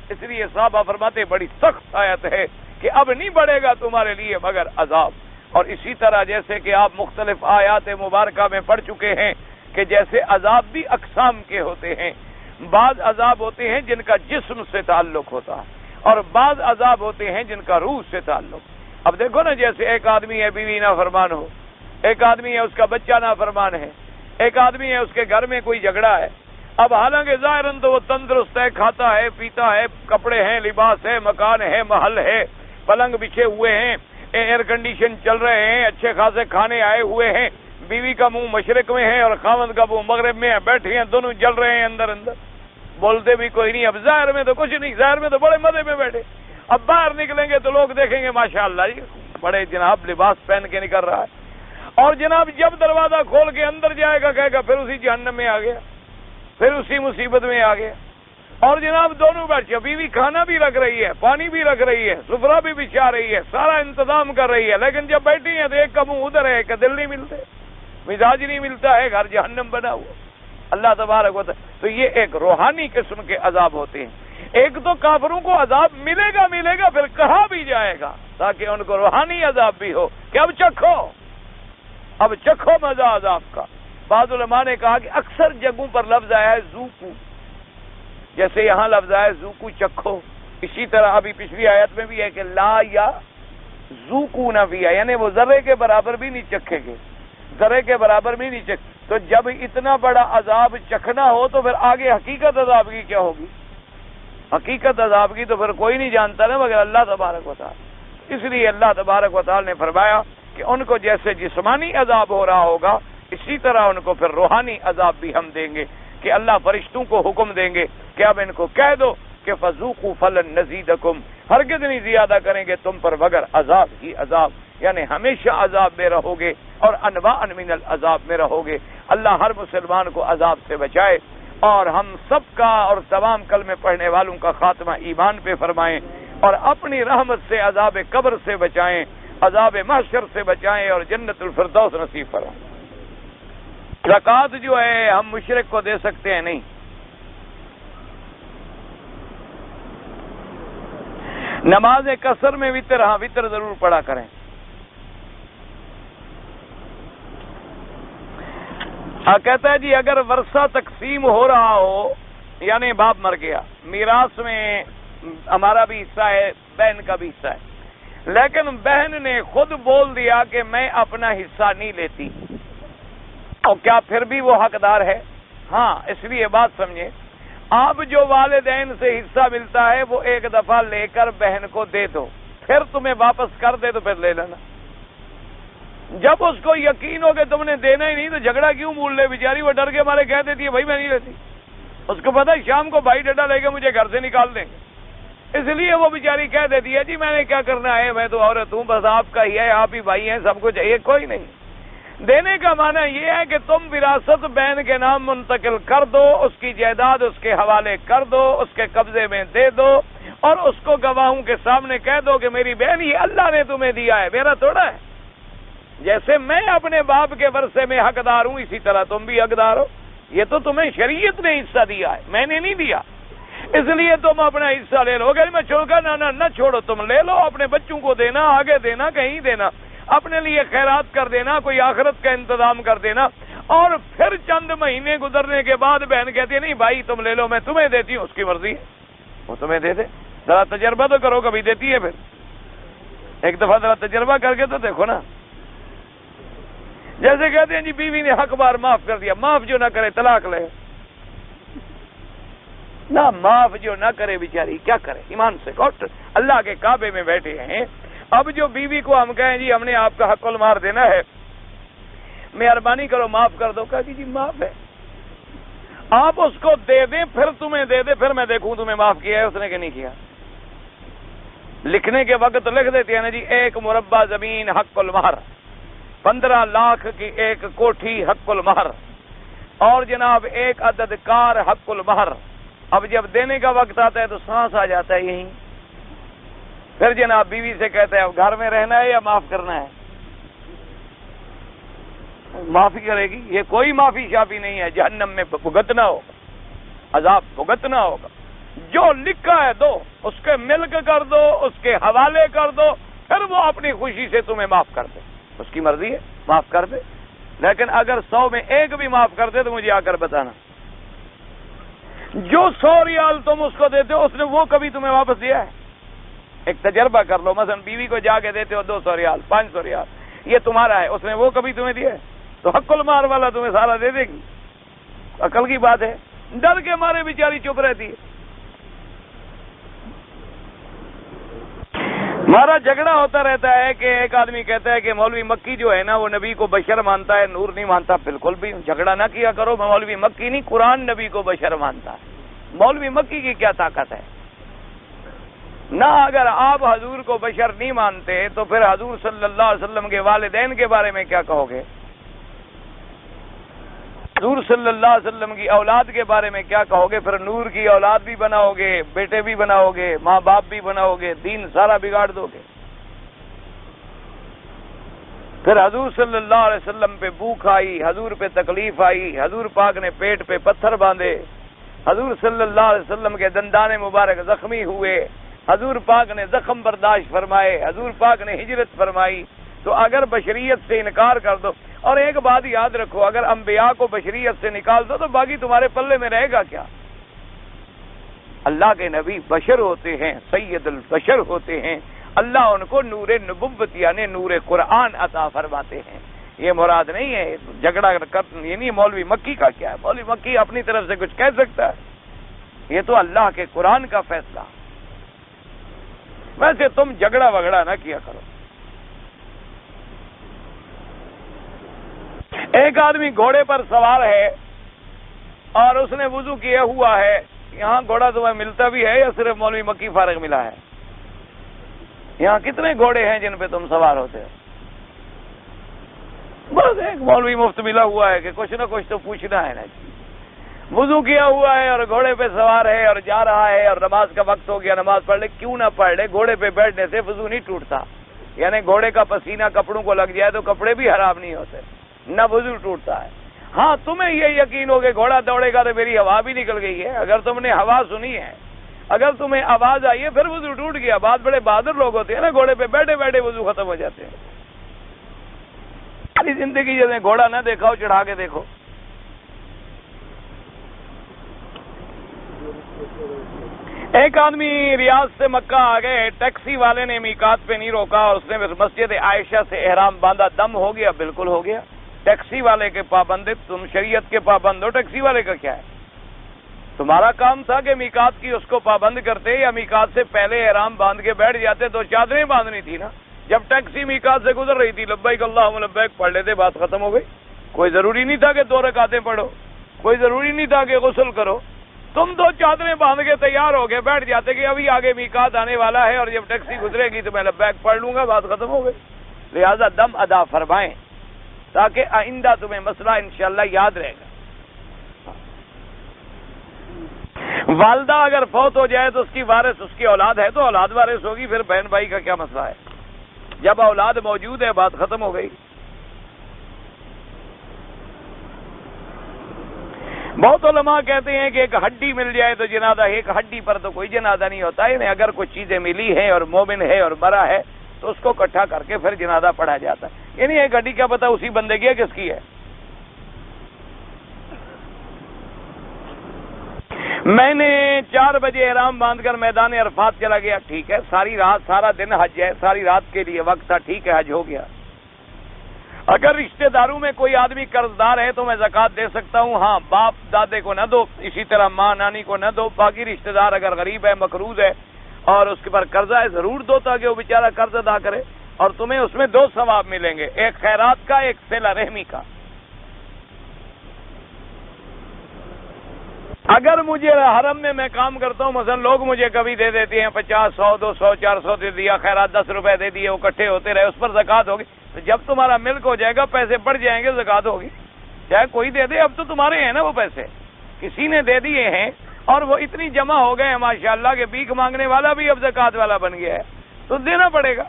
اس لیے صحابہ فرماتے بڑی سخت آیت ہے کہ اب نہیں بڑھے گا تمہارے لیے مگر عذاب۔ اور اسی طرح جیسے کہ آپ مختلف آیات مبارکہ میں پڑھ چکے ہیں کہ جیسے عذاب بھی اقسام کے ہوتے ہیں، بعض عذاب ہوتے ہیں جن کا جسم سے تعلق ہوتا ہے اور بعض عذاب ہوتے ہیں جن کا روح سے تعلق۔ اب دیکھو نا، جیسے ایک آدمی ہے بیوی نافرمان ہو، ایک آدمی ہے اس کا بچہ نافرمان ہے، ایک آدمی ہے اس کے گھر میں کوئی جھگڑا ہے۔ اب حالانکہ ظاہراً تو وہ تندرست ہے، کھاتا ہے پیتا ہے، کپڑے ہیں، لباس ہے، مکان ہے، محل ہے، پلنگ بچھے ہوئے ہیں، ایئر کنڈیشن چل رہے ہیں، اچھے خاصے کھانے آئے ہوئے ہیں، بیوی کا منہ مشرق میں ہے اور خاوند کا منہ مغرب میں ہے، بیٹھے ہیں دونوں جل رہے ہیں اندر اندر، بولتے بھی کوئی نہیں۔ اب ظاہر میں تو کچھ نہیں، ظاہر میں تو بڑے مزے میں بیٹھے، اب باہر نکلیں گے تو لوگ دیکھیں گے ماشاءاللہ جی بڑے جناب لباس پہن کے نکل رہا ہے، اور جناب جب دروازہ کھول کے اندر جائے گا کہے گا پھر اسی جہنم میں آ گیا، پھر اسی مصیبت میں آ گیا۔ اور جناب دونوں بیٹھے، بیوی کھانا بھی رکھ رہی ہے، پانی بھی رکھ رہی ہے، سفرہ بھی بچھا رہی ہے، سارا انتظام کر رہی ہے، لیکن جب بیٹھی ہیں تو ایک کا منہ ادھر ہے، ایک کا دل نہیں ملتے، مزاج نہیں ملتا ہے، گھر جہنم بنا ہوا اللہ تبارک و تعالی۔ تو یہ ایک روحانی قسم کے عذاب ہوتے ہیں۔ ایک تو کافروں کو عذاب ملے گا پھر کہا بھی جائے گا تاکہ ان کو روحانی عذاب بھی ہو کہ اب چکھو مزہ عذاب کا۔ بعض علماء نے کہا کہ اکثر جگہوں پر لفظ آیا ہے ذوقو، جیسے یہاں لفظ آیا ہے ذوقو چکھو، اسی طرح ابھی پچھلی آیت میں بھی ہے کہ لا یا ذوقو نہ بھی ہے، یعنی وہ ذرے کے برابر بھی نہیں چکھیں گے، ذرے کے برابر بھی نہیں چکھ۔ تو جب اتنا بڑا عذاب چکھنا ہو تو پھر آگے حقیقت عذاب کی کیا ہوگی؟ حقیقت عذاب کی تو پھر کوئی نہیں جانتا نا مگر اللہ تبارک و تعالی۔ اس لیے اللہ تبارک و تعالی نے فرمایا کہ ان کو جیسے جسمانی عذاب ہو رہا ہوگا اسی طرح ان کو پھر روحانی عذاب بھی ہم دیں گے، کہ اللہ فرشتوں کو حکم دیں گے کہ اب ان کو کہہ دو کہ فذوقوا فلن نزیدکم، ہرگز نہیں زیادہ کریں گے تم پر مگر عذاب ہی عذاب، یعنی ہمیشہ عذاب میں رہو گے اور انواع من العذاب میں رہو گے۔ اللہ ہر مسلمان کو عذاب سے بچائے اور ہم سب کا اور تمام کلمے پڑھنے والوں کا خاتمہ ایمان پہ فرمائیں، اور اپنی رحمت سے عذاب قبر سے بچائیں، عذاب محشر سے بچائیں اور جنت الفردوس نصیب فرمائیں۔ زکوٰۃ جو ہے ہم مشرک کو دے سکتے ہیں نہیں، نماز قصر میں وتر، ہاں وتر ضرور پڑھا کریں۔ کہتا ہے جی اگر ورثہ تقسیم ہو رہا ہو، یعنی باپ مر گیا، میراث میں ہمارا بھی حصہ ہے، بہن کا بھی حصہ ہے، لیکن بہن نے خود بول دیا کہ میں اپنا حصہ نہیں لیتی، اور کیا پھر بھی وہ حقدار ہے؟ ہاں، اس لیے بات سمجھیں، آپ جو والدین سے حصہ ملتا ہے وہ ایک دفعہ لے کر بہن کو دے دو، پھر تمہیں واپس کر دے تو پھر لے لینا۔ جب اس کو یقین ہو کہ تم نے دینا ہی نہیں تو جھگڑا کیوں بول لے؟ بیچاری وہ ڈر کے مارے کہہ دیتی ہے بھائی میں نہیں لیتی، اس کو پتا ہے شام کو بھائی ڈنڈا لے کے مجھے گھر سے نکال دیں گے، اس لیے وہ بیچاری کہہ دیتی ہے جی میں نے کیا کرنا ہے، میں تو عورت ہوں، بس آپ کا ہی ہے، آپ ہی بھائی ہیں، سب کچھ ہے، کوئی نہیں۔ دینے کا معنی یہ ہے کہ تم وراثت بہن کے نام منتقل کر دو، اس کی جائیداد اس کے حوالے کر دو، اس کے قبضے میں دے دو، اور اس کو گواہوں کے سامنے کہہ دو کہ میری بہن یہ اللہ نے تمہیں دیا ہے، میرا تھوڑا ہے۔ جیسے میں اپنے باپ کے ورثے میں حقدار ہوں اسی طرح تم بھی حقدار ہو، یہ تو تمہیں شریعت نے حصہ دیا ہے، میں نے نہیں دیا، اس لیے تم اپنا حصہ لے لو۔ اگر میں چھوڑ کر نہ چھوڑو، تم لے لو، اپنے بچوں کو دینا، آگے دینا، کہیں دینا، اپنے لیے خیرات کر دینا، کوئی آخرت کا انتظام کر دینا۔ اور پھر چند مہینے گزرنے کے بعد بہن کہتی ہے نہیں بھائی تم لے لو، میں تمہیں دیتی ہوں، اس کی مرضی ہے، وہ تمہیں دے دے، ذرا تجربہ تو کرو، کبھی دیتی ہے، پھر ایک دفعہ ذرا تجربہ کر کے تو دیکھو نا۔ جیسے کہتے ہیں جی بیوی نے حق بار معاف کر دیا، معاف جو نہ کرے طلاق لے، نہ معاف جو نہ کرے بیچاری کیا کرے، ایمان سے کوٹ اللہ کے کعبے میں بیٹھے ہیں۔ اب جو بیوی کو ہم کہیں جی ہم نے آپ کا حق المار دینا ہے، مہربانی کرو معاف کر دو، کہا جی معاف ہے، آپ اس کو دے دیں پھر تمہیں دے دے، پھر میں دیکھوں تمہیں معاف کیا ہے اس نے کہ نہیں کیا۔ لکھنے کے وقت لکھ دیتے ہیں نا جی 1 مربع زمین حق المہر، 15 لاکھ کی 1 کوٹھی حق المہر، اور جناب 1 عدد کار حق المہر۔ اب جب دینے کا وقت آتا ہے تو سانس آ جاتا ہے یہیں، پھر جناب بیوی سے کہتا ہے اب گھر میں رہنا ہے یا معاف کرنا ہے؟ معافی کرے گی، یہ کوئی معافی شافی نہیں ہے، جہنم میں بھگتنا ہو۔ عذاب بھگتنا ہوگا. جو لکھا ہے دو، اس کے ملک کر دو، اس کے حوالے کر دو، پھر وہ اپنی خوشی سے تمہیں معاف کر دے. اس کی مرضی ہے، معاف کر دے. لیکن اگر 100 میں 1 بھی معاف کر دے تو مجھے آ کر بتانا. جو 100 ریال تم اس کو دیتے ہو، اس نے وہ کبھی تمہیں واپس دیا ہے؟ ایک تجربہ کر لو. مثلا بیوی کو جا کے دیتے ہو 200 ریال، 500 ریال، یہ تمہارا ہے، اس نے وہ کبھی تمہیں دیا ہے؟ تو حق المال والا تمہیں سارا دے دے گی. عقل کی بات ہے. ڈر کے مارے بیچاری چپ رہتی ہے. ہمارا جھگڑا ہوتا رہتا ہے کہ ایک آدمی کہتا ہے کہ مولوی مکی جو ہے نا وہ نبی کو بشر مانتا ہے، نور نہیں مانتا. بالکل بھی جھگڑا نہ کیا کرو. مولوی مکی نہیں، قرآن نبی کو بشر مانتا ہے. مولوی مکی کی کیا طاقت ہے؟ نہ اگر آپ حضور کو بشر نہیں مانتے تو پھر حضور صلی اللہ علیہ وسلم کے والدین کے بارے میں کیا کہو گے؟ حضور صلی اللہ علیہ وسلم کی اولاد کے بارے میں کیا کہو گے؟ پھر نور کی اولاد بھی بناؤ گے، بیٹے بھی بناؤ گے، ماں باپ بھی بناؤ گے، دین سارا بگاڑ دو گے. پھر حضور صلی اللہ علیہ وسلم پہ بھوک آئی، حضور پہ تکلیف آئی، حضور پاک نے پیٹ پہ پتھر باندھے، حضور صلی اللہ علیہ وسلم کے دندان مبارک زخمی ہوئے، حضور پاک نے زخم برداشت فرمائے، حضور پاک نے ہجرت فرمائی. تو اگر بشریت سے انکار کر دو، اور ایک بات یاد رکھو، اگر انبیاء کو بشریت سے نکال دو تو باقی تمہارے پلے میں رہے گا کیا؟ اللہ کے نبی بشر ہوتے ہیں، سید البشر ہوتے ہیں. اللہ ان کو نور نبوت یعنی نور قرآن عطا فرماتے ہیں. یہ مراد نہیں ہے جھگڑا یہ نہیں. مولوی مکی کا کیا ہے؟ مولوی مکی اپنی طرف سے کچھ کہہ سکتا ہے؟ یہ تو اللہ کے قرآن کا فیصلہ. ویسے تم جھگڑا وگڑا نہ کیا کرو. ایک آدمی گھوڑے پر سوار ہے اور اس نے وضو کیا ہوا ہے. یہاں گھوڑا تمہیں ملتا بھی ہے یا صرف مولوی مکی فارغ ملا ہے؟ یہاں کتنے گھوڑے ہیں جن پہ تم سوار ہوتے ہو؟ بس ایک مولوی مفت ملا ہوا ہے کہ کچھ نہ کچھ تو پوچھنا ہے نا. وضو کیا ہوا ہے اور گھوڑے پہ سوار ہے اور جا رہا ہے اور نماز کا وقت ہو گیا، نماز پڑھ لے. کیوں نہ پڑھ لے؟ گھوڑے پہ بیٹھنے سے وضو نہیں ٹوٹتا. یعنی گھوڑے کا پسینہ کپڑوں کو لگ جائے تو کپڑے بھی حرام نہیں ہوتے، نہ وضو ٹوٹتا ہے. ہاں تمہیں یہ یقین ہو کہ گھوڑا دوڑے گا تو میری ہوا بھی نکل گئی ہے. اگر تم نے ہوا سنی ہے، اگر تمہیں آواز آئی ہے، پھر وضو ٹوٹ گیا. بات بڑے بہادر لوگ ہوتے ہیں نا، گھوڑے پہ بیٹھے بیٹھے وضو ختم ہو جاتے ہیں. ساری زندگی جیسے گھوڑا نہ دیکھا ہو چڑھا کے دیکھو. ایک آدمی ریاض سے مکہ آ گئے، ٹیکسی والے نے میقات پہ نہیں روکا اور اس نے مسجد عائشہ سے احرام باندھا. دم ہو گیا؟ بالکل ہو گیا. ٹیکسی والے کے پابند، تم شریعت کے پابند ہو، ٹیکسی والے کا کیا ہے؟ تمہارا کام تھا کہ میقات کی اس کو پابند کرتے یا میقات سے پہلے احرام باندھ کے بیٹھ جاتے. تو چادریں باندھنی تھی نا. جب ٹیکسی میقات سے گزر رہی تھی لبیک اللہم لبیک پڑھ لیتے، بات ختم ہو گئی. کوئی ضروری نہیں تھا کہ 2 رکعتیں پڑھو، کوئی ضروری نہیں تھا کہ غسل کرو. تم 2 چادریں باندھ کے تیار ہو کے بیٹھ جاتے کہ ابھی آگے میقات آنے والا ہے اور جب ٹیکسی گزرے گی تو میں لبیک پڑھ لوں گا، بات ختم ہو گئی. لہذا دم ادا فرمائیں تاکہ آئندہ تمہیں مسئلہ انشاءاللہ یاد رہے گا. والدہ اگر فوت ہو جائے تو اس کی وارث اس کی اولاد ہے تو اولاد وارث ہوگی. پھر بہن بھائی کا کیا مسئلہ ہے؟ جب اولاد موجود ہے بات ختم ہو گئی. بہت علماء کہتے ہیں کہ ایک ہڈی مل جائے تو جنازہ، ایک ہڈی پر تو کوئی جنازہ نہیں ہوتا. یعنی اگر کوئی چیزیں ملی ہیں اور مومن ہے اور مرا ہے تو اس کو اکٹھا کر کے پھر جنازہ پڑھا جاتا ہے. یعنی ایک ہڈی کیا پتا اسی بندے کی ہے کس کی ہے. میں نے 4 بجے احرام باندھ کر میدان عرفات چلا گیا. ٹھیک ہے، ساری رات سارا دن حج ہے، ساری رات کے لیے وقت تھا. ٹھیک ہے، حج ہو گیا. اگر رشتہ داروں میں کوئی آدمی قرض دار ہے تو میں زکوٰۃ دے سکتا ہوں. ہاں، باپ دادے کو نہ دو، اسی طرح ماں نانی کو نہ دو. باقی رشتہ دار اگر غریب ہے، مقروض ہے اور اس کے پر قرضہ ہے ضرور دو تاکہ وہ بیچارہ قرض ادا کرے. اور تمہیں اس میں 2 ثواب ملیں گے، ایک خیرات کا، ایک صلہ رحمی کا. اگر مجھے حرم میں کام کرتا ہوں، مثلا لوگ مجھے کبھی دے دیتے ہیں 50 100 200 400 دے دیا، خیرات 10 روپے دے دیے، وہ اکٹھے ہوتے رہے، اس پر زکوٰۃ ہوگی. تو جب تمہارا ملک ہو جائے گا، پیسے بڑھ جائیں گے، زکوٰۃ ہوگی. چاہے کوئی دے دے، اب تو تمہارے ہیں نا وہ پیسے، کسی نے دے دیے ہیں اور وہ اتنی جمع ہو گئے ہیں ماشاءاللہ کہ بھیک مانگنے والا بھی اب زکوٰۃ والا بن گیا ہے، تو دینا پڑے گا.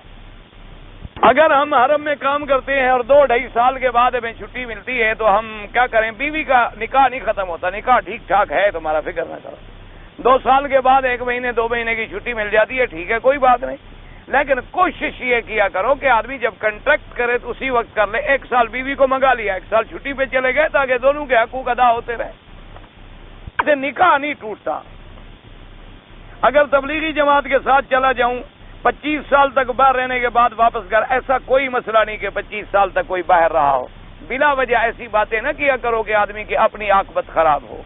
اگر ہم حرم میں کام کرتے ہیں اور 2-2.5 سال کے بعد ہمیں چھٹی ملتی ہے تو ہم کیا کریں؟ بیوی کا نکاح نہیں ختم ہوتا، نکاح ٹھیک ٹھاک ہے، تمہارا فکر نہ کرو. 2 سال کے بعد 1 مہینے 2 مہینے کی چھٹی مل جاتی ہے، ٹھیک ہے، کوئی بات نہیں. لیکن کوشش یہ کیا کرو کہ آدمی جب کنٹریکٹ کرے تو اسی وقت کر لے. 1 سال بیوی کو منگا لیا، 1 سال چھٹی پہ چلے گئے تاکہ دونوں کے حقوق ادا ہوتے رہے. اسے نکاح نہیں ٹوٹتا. اگر تبلیغی جماعت کے ساتھ چلا جاؤں 25 سال تک باہر رہنے کے بعد واپس گھر، ایسا کوئی مسئلہ نہیں کہ 25 سال تک کوئی باہر رہا ہو. بلا وجہ ایسی باتیں نہ کیا کرو کہ آدمی کی اپنی عاقبت خراب ہو.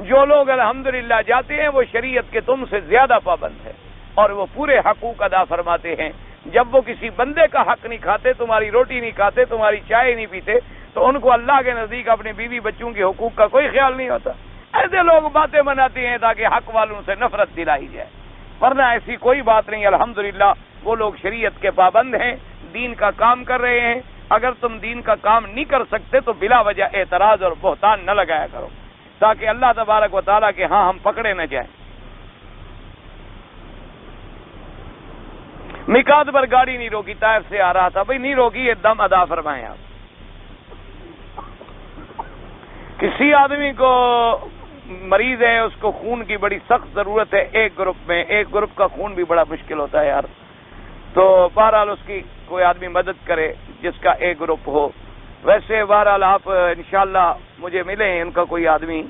جو لوگ الحمدللہ جاتے ہیں وہ شریعت کے تم سے زیادہ پابند ہے اور وہ پورے حقوق ادا فرماتے ہیں. جب وہ کسی بندے کا حق نہیں کھاتے، تمہاری روٹی نہیں کھاتے، تمہاری چائے نہیں پیتے، تو ان کو اللہ کے نزدیک اپنے بیوی بچوں کے حقوق کا کوئی خیال نہیں ہوتا. ایسے لوگ باتیں بناتے ہیں تاکہ حق والوں سے نفرت دلائی جائے، ورنہ ایسی کوئی بات نہیں. الحمدللہ وہ لوگ شریعت کے پابند ہیں، دین کا کام کر رہے ہیں. اگر تم دین کا کام نہیں کر سکتے تو بلا وجہ اعتراض اور بہتان نہ لگایا کرو تاکہ اللہ تبارک و تعالیٰ کے ہاں ہم پکڑے نہ جائیں. میقات پر گاڑی نہیں روکی، طائف سے آ رہا تھا. بھائی نہیں روکی، یہ دم ادا فرمائیں. آپ کسی آدمی کو مریض ہے، اس کو خون کی بڑی سخت ضرورت ہے، ایک گروپ کا خون بھی بڑا مشکل ہوتا ہے یار. تو بہرحال اس کی کوئی آدمی مدد کرے جس کا ایک گروپ ہو. ویسے بہرحال آپ انشاءاللہ مجھے ملیں ان کا کوئی آدمی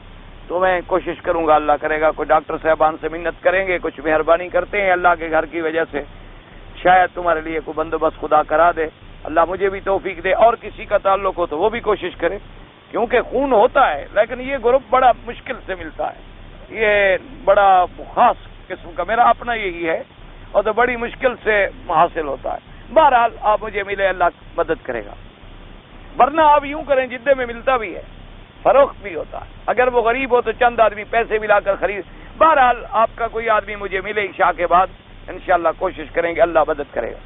تو میں کوشش کروں گا، اللہ کرے گا. کوئی ڈاکٹر صاحبان سے منت کریں گے، کچھ مہربانی کرتے ہیں اللہ کے گھر کی وجہ سے، شاید تمہارے لیے کوئی بندوبست خدا کرا دے. اللہ مجھے بھی توفیق دے، اور کسی کا تعلق ہو تو وہ بھی کوشش کرے، کیونکہ خون ہوتا ہے لیکن یہ گروپ بڑا مشکل سے ملتا ہے. یہ بڑا خاص قسم کا، میرا اپنا یہی ہے، اور تو بڑی مشکل سے حاصل ہوتا ہے. بہرحال آپ مجھے ملے، اللہ مدد کرے گا. ورنہ آپ یوں کریں، جدے میں ملتا بھی ہے، فروخت بھی ہوتا ہے. اگر وہ غریب ہو تو چند آدمی پیسے ملا کر خرید. بہرحال آپ کا کوئی آدمی مجھے ملے عشاء کے بعد، انشاءاللہ کوشش کریں گے، اللہ مدد کرے گا.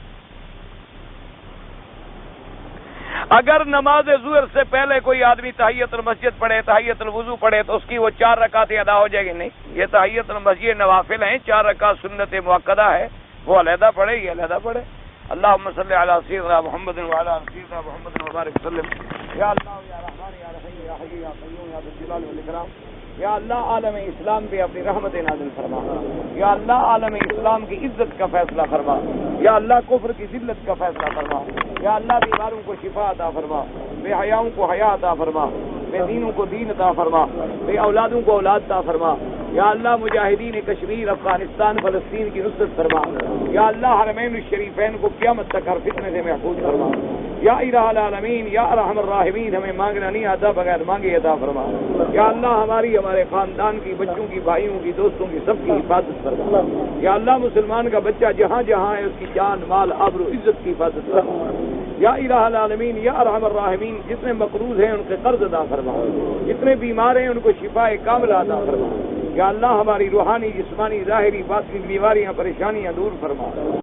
اگر نماز ظہر سے پہلے کوئی آدمی تحیت المسجد پڑھے، تحیت الوضو پڑھے تو اس کی وہ 4 رکعتیں ادا ہو جائے گی؟ نہیں، یہ تحیت المسجد نوافل ہیں، 4 رکعت سنت مؤکدہ ہے، وہ علیحدہ پڑھے، یہ علیحدہ پڑھے. اللہم صلی علی سیدنا محمد وعلی آل سیدنا محمد وبارک وسلم. یا اللہ یا رحمان یا رحیم یا حی یا قیوم یا ذی الجلال والاکرام. یا اللہ عالم اسلام پہ اپنی رحمت نازل فرما. یا اللہ عالم اسلام کی عزت کا فیصلہ فرما. یا اللہ کفر کی ذلت کا فیصلہ فرما. یا اللہ بیماروں کو شفا عطا فرما، بے حیاؤں کو حیا عطا فرما، بے دینوں کو دین عطا فرما، بے اولادوں کو اولاد عطا فرما. یا اللہ مجاہدین کشمیر، افغانستان، فلسطین کی نصرت فرما. یا اللہ حرمین الشریفین کو قیامت تک ہر فتنے سے محفوظ فرما. یا الہ العالمین، یا ارحم الراحمین، ہمیں مانگنا نہیں آتا، بغیر مانگے عطا فرما. یا اللہ ہمارے خاندان کی، بچوں کی، بھائیوں کی، دوستوں کی، سب کی حفاظت فرما. یا اللہ مسلمان کا بچہ جہاں جہاں ہے اس کی جان، مال، آبرو، عزت کی حفاظت فرما. یا الہ العالمین، یا ارحم الراحمین، جتنے مقروض ہیں ان کے قرض ادا فرما، جتنے بیمار ہیں ان کو شفا کاملہ عطا فرما. یا اللہ ہماری روحانی، جسمانی، ظاہری، باطنی بیماریاں، پریشانیاں دور فرما.